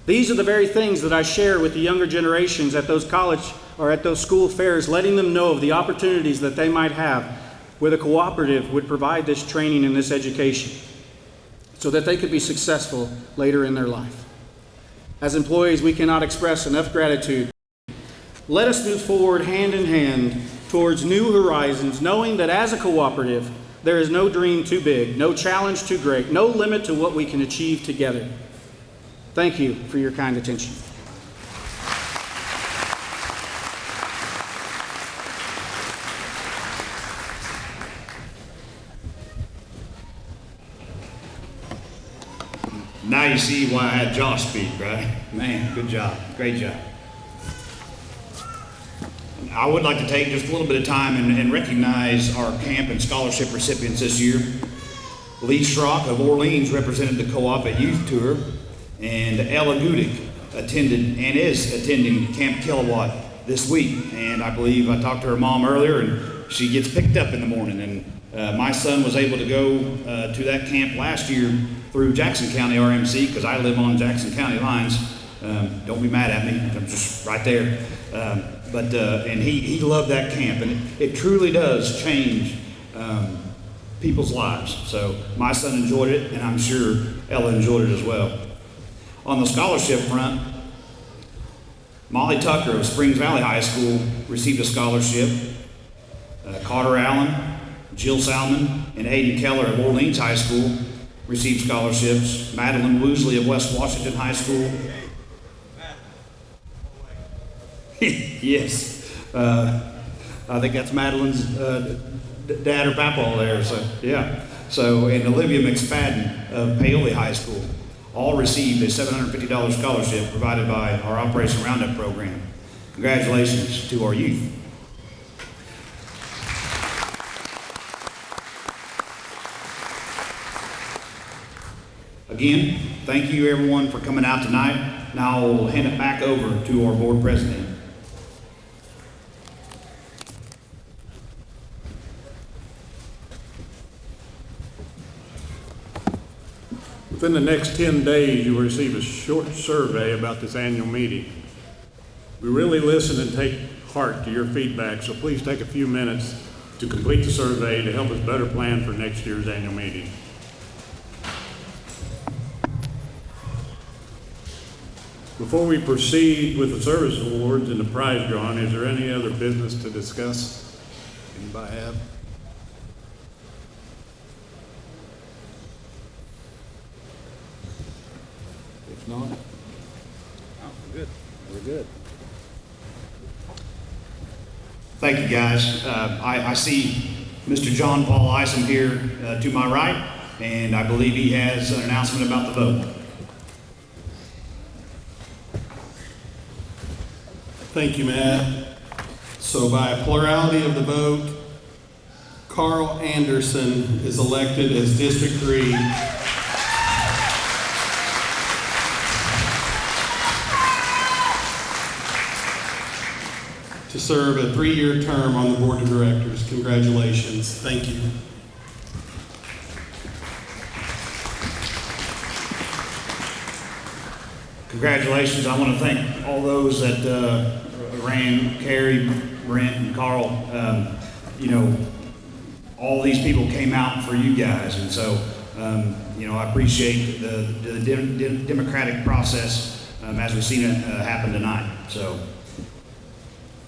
These are the very things that I share with the younger generations at those college or at those school fairs, letting them know of the opportunities that they might have where the cooperative would provide this training and this education so that they could be successful later in their life. As employees, we cannot express enough gratitude. Let us move forward hand in hand towards new horizons, knowing that as a cooperative, there is no dream too big, no challenge too great, no limit to what we can achieve together. Thank you for your kind attention. Now you see why I had Josh speak, right? Man, good job. Great job. I would like to take just a little bit of time and recognize our camp and scholarship recipients this year. Lee Schrock of Orleans represented the co-op at Youth Tour, and Ella Gudick attended and is attending Camp Kilowatt this week. And I believe I talked to her mom earlier, and she gets picked up in the morning. And my son was able to go to that camp last year through Jackson County RMC, because I live on Jackson County lines. Don't be mad at me, I'm just right there. And he loved that camp, and it truly does change people's lives. So my son enjoyed it, and I'm sure Ella enjoyed it as well. On the scholarship front, Molly Tucker of Springs Valley High School received a scholarship. Carter Allen, Jill Salmon, and Aiden Keller of Orleans High School received scholarships. Madeline Woosley of West Washington High School. Yes. I think that's Madeline's dad or papa there. So, yeah. So, and Olivia McSpadden of Paoli High School all received a $750 scholarship provided by our Operation Roundup program. Congratulations to our youth. Again, thank you everyone for coming out tonight. Now I will hand it back over to our board president. Within the next 10 days, you will receive a short survey about this annual meeting. We really listen and take heart to your feedback, so please take a few minutes to complete the survey to help us better plan for next year's annual meeting. Before we proceed with the service awards and the prize drawing, is there any other business to discuss? Anybody have? If not, we're good. Thank you, guys. I see Mr. John Paul Isom here to my right, and I believe he has an announcement about the vote. Thank you, Matt. So by a plurality of the vote, Carl Anderson is elected as District 3 to serve a 3-year term on the Board of Directors. Congratulations. Thank you. Congratulations. I want to thank all those that ran, Carrie, Brent, and Carl. All these people came out for you guys, and so, I appreciate the democratic process as we've seen it happen tonight.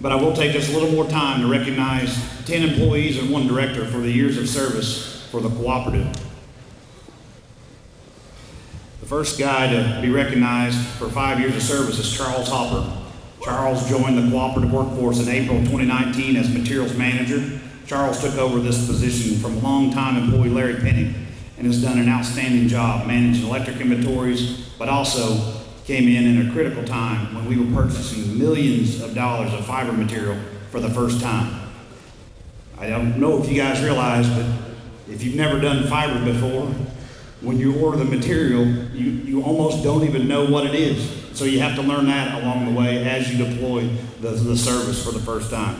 But I will take just a little more time to recognize 10 employees and 1 director for the years of service for the cooperative. The first guy to be recognized for 5 years of service is Charles Hopper. Charles joined the cooperative workforce in April 2019 as materials manager. Charles took over this position from longtime employee Larry Penny and has done an outstanding job managing electric inventories, but also came in a critical time when we were purchasing millions of dollars of fiber material for the first time. I don't know if you guys realize, but if you've never done fiber before, when you order the material, you almost don't even know what it is. So you have to learn that along the way as you deploy the service for the first time.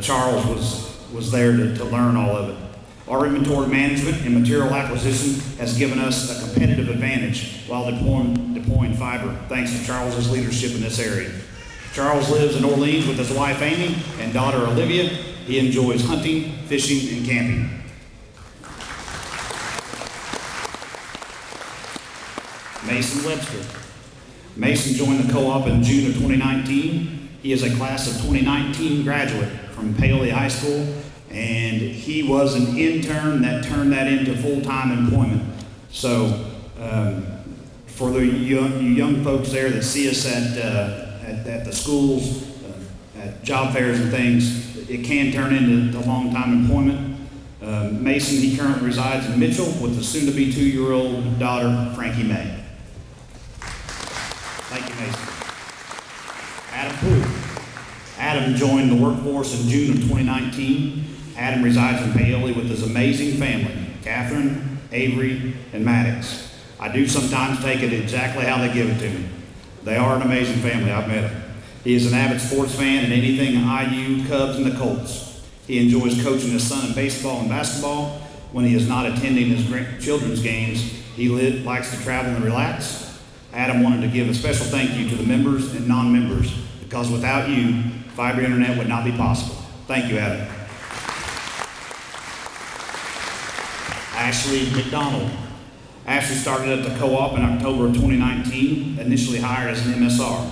Charles was there to learn all of it. Our inventory management and material acquisition has given us a competitive advantage while deploying fiber, thanks to Charles's leadership in this area. Charles lives in Orleans with his wife Amy and daughter Olivia. He enjoys hunting, fishing, and camping. Mason Webster. Mason joined the co-op in June of 2019. He is a class of 2019 graduate from Paoli High School, and he was an intern that turned that into full-time employment. So for the young folks there that see us at the schools, at job fairs and things, it can turn into long-time employment. Mason, he currently resides in Mitchell with the soon-to-be 2-year-old daughter, Frankie May. Thank you, Mason. Adam Poole. Adam joined the workforce in June of 2019. Adam resides in Paoli with his amazing family, Catherine, Avery, and Maddox. I do sometimes take it exactly how they give it to me. They are an amazing family. I've met them. He is an avid sports fan in anything IU, Cubs, and the Colts. He enjoys coaching his son in baseball and basketball. When he is not attending his children's games, he likes to travel and relax. Adam wanted to give a special thank you to the members and non-members, because without you, fiber internet would not be possible. Thank you, Adam. Ashley McDonald. Ashley started at the co-op in October of 2019, initially hired as an MSR.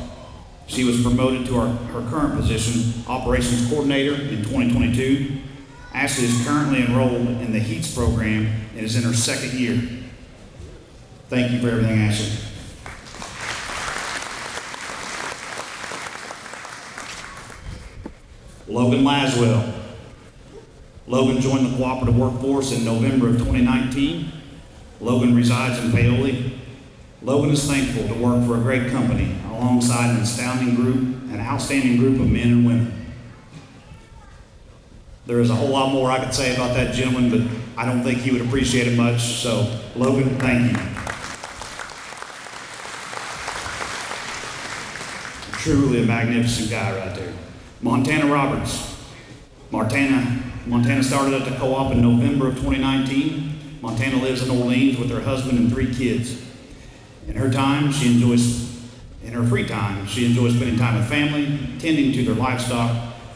She was promoted to her current position, Operations Coordinator, in 2022. Ashley is currently enrolled in the HEATS program and is in her second year. Thank you for everything, Ashley. Logan Laswell. Logan joined the cooperative workforce in November of 2019. Logan resides in Paoli. Logan is thankful to work for a great company alongside an outstanding group of men and women. There is a whole lot more I could say about that gentleman, but I don't think he would appreciate it much. So, Logan, thank you. Truly a magnificent guy right there. Montana Roberts. Montana started at the co-op in November of 2019. Montana lives in Orleans with her husband and 3 kids. In her free time, she enjoys spending time with family, tending to their livestock,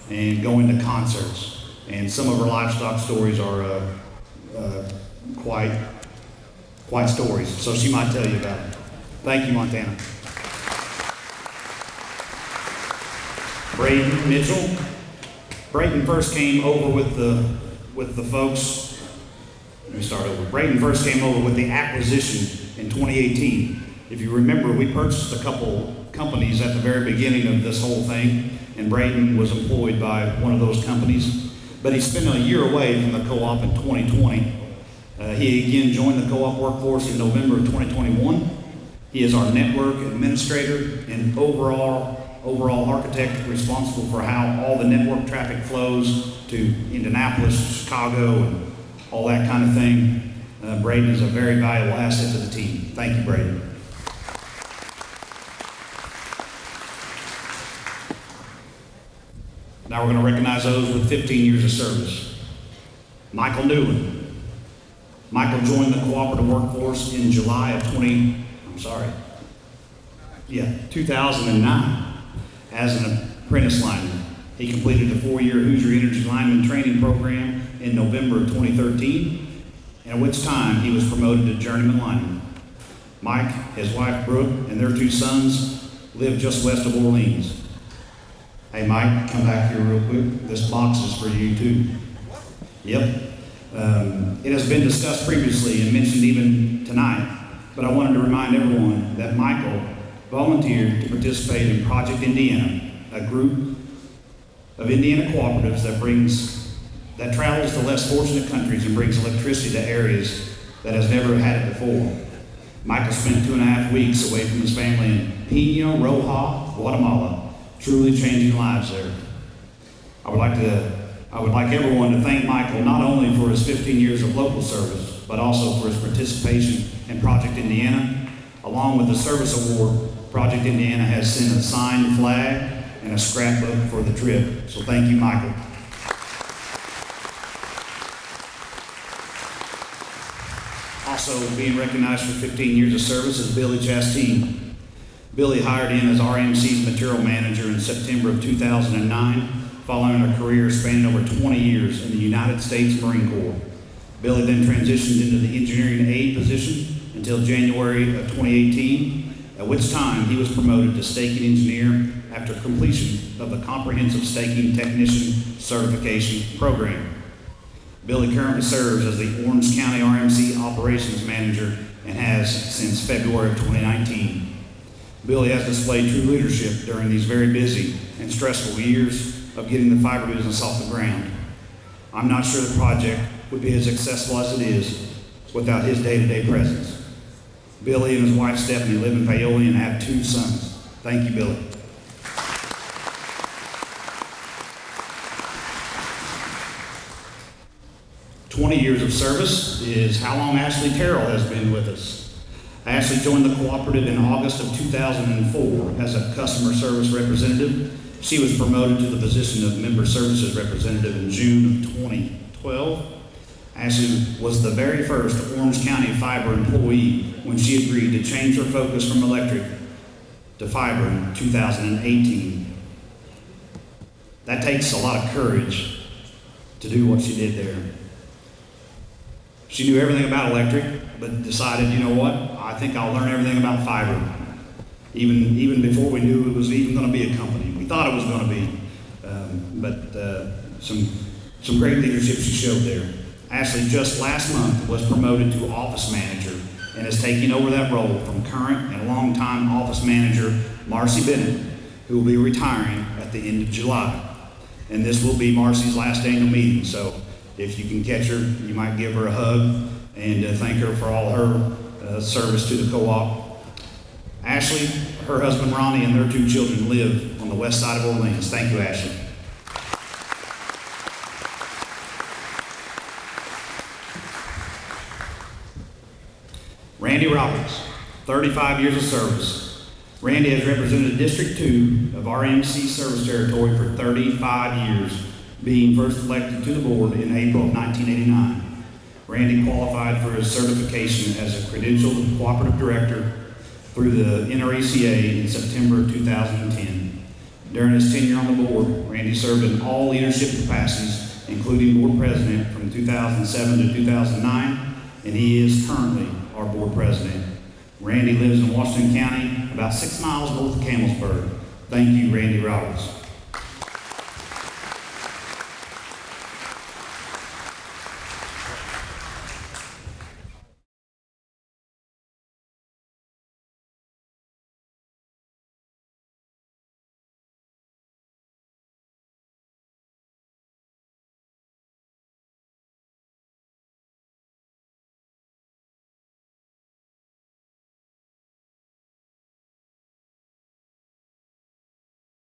and going to concerts. And some of her livestock stories are quite stories, so she might tell you about it. Thank you, Montana. Braden Mitchell. Braden first came over with the folks. Let me start over. Braden first came over with the acquisition in 2018. If you remember, we purchased a couple companies at the very beginning of this whole thing, and Braden was employed by one of those companies. But he spent a year away from the co-op in 2020. He again joined the co-op workforce in November of 2021. He is our network administrator and overall architect responsible for how all the network traffic flows to Indianapolis, Chicago, and all that kind of thing. Braden is a very valuable asset to the team. Thank you, Braden. Now we're going to recognize those with 15 years of service. Michael Newland. Michael joined the cooperative workforce in July of 2009 as an apprentice lineman. He completed a 4-year Hoosier Energy Lineman training program in November of 2013, at which time he was promoted to journeyman lineman. Mike, his wife Brooke, and their 2 sons live just west of Orleans. Hey Mike, come back here real quick. This box is for you too. Yep. It has been discussed previously and mentioned even tonight, but I wanted to remind everyone that Michael volunteered to participate in Project Indiana, a group of Indiana cooperatives that travels to less fortunate countries and brings electricity to areas that has never had it before. Michael spent 2.5 weeks away from his family in Pino Roja, Guatemala, truly changing lives there. I would like everyone to thank Michael not only for his 15 years of local service, but also for his participation in Project Indiana. Along with the service award, Project Indiana has sent a signed flag and a scrapbook for the trip. So thank you, Michael. Also being recognized for 15 years of service is Billy Chasteen. Billy hired in as REMC's material manager in September of 2009, following a career spanning over 20 years in the United States Marine Corps. Billy then transitioned into the engineering aide position until January of 2018, at which time he was promoted to staking engineer after completion of the Comprehensive Staking Technician Certification Program. Billy currently serves as the Orange County RMC Operations Manager and has since February of 2019. Billy has displayed true leadership during these very busy and stressful years of getting the fiber business off the ground. I'm not sure the project would be as successful as it is without his day-to-day presence. Billy and his wife Stephanie live in Paoli and have 2 sons. Thank you, Billy. "20 years of service is how long Ashley Terrell has been with us. Ashley joined the cooperative in August of 2004 as a customer service representative. She was promoted to the position of member services representative in June of 2012. Ashley was the very first Orange County fiber employee when she agreed to change her focus from electric to fiber in 2018. That takes a lot of courage to do what she did there. She knew everything about electric, but decided, you know what, I think I'll learn everything about fiber. Even before we knew it was even going to be a company. We thought it was going to be, but some great leadership she showed there. Ashley just last month was promoted to office manager and is taking over that role from current and longtime office manager Marcy Bennett, who will be retiring at the end of July. And this will be Marcy's last annual meeting, so if you can catch her, you might give her a hug and thank her for all her service to the co-op. Ashley, her husband Ronnie, and their 2 children live on the west side of Orleans. Thank you, Ashley. Randy Roberts, 35 years of service. Randy has represented District 2 of REMC service territory for 35 years, being first elected to the board in April of 1989. Randy qualified for his certification as a credentialed cooperative director through the NRECA in September of 2010. During his tenure on the board, Randy served in all leadership capacities, including board president from 2007 to 2009, and he is currently our board president. Randy lives in Washington County, about 6 miles north of Campbellsburg. Thank you, Randy Roberts.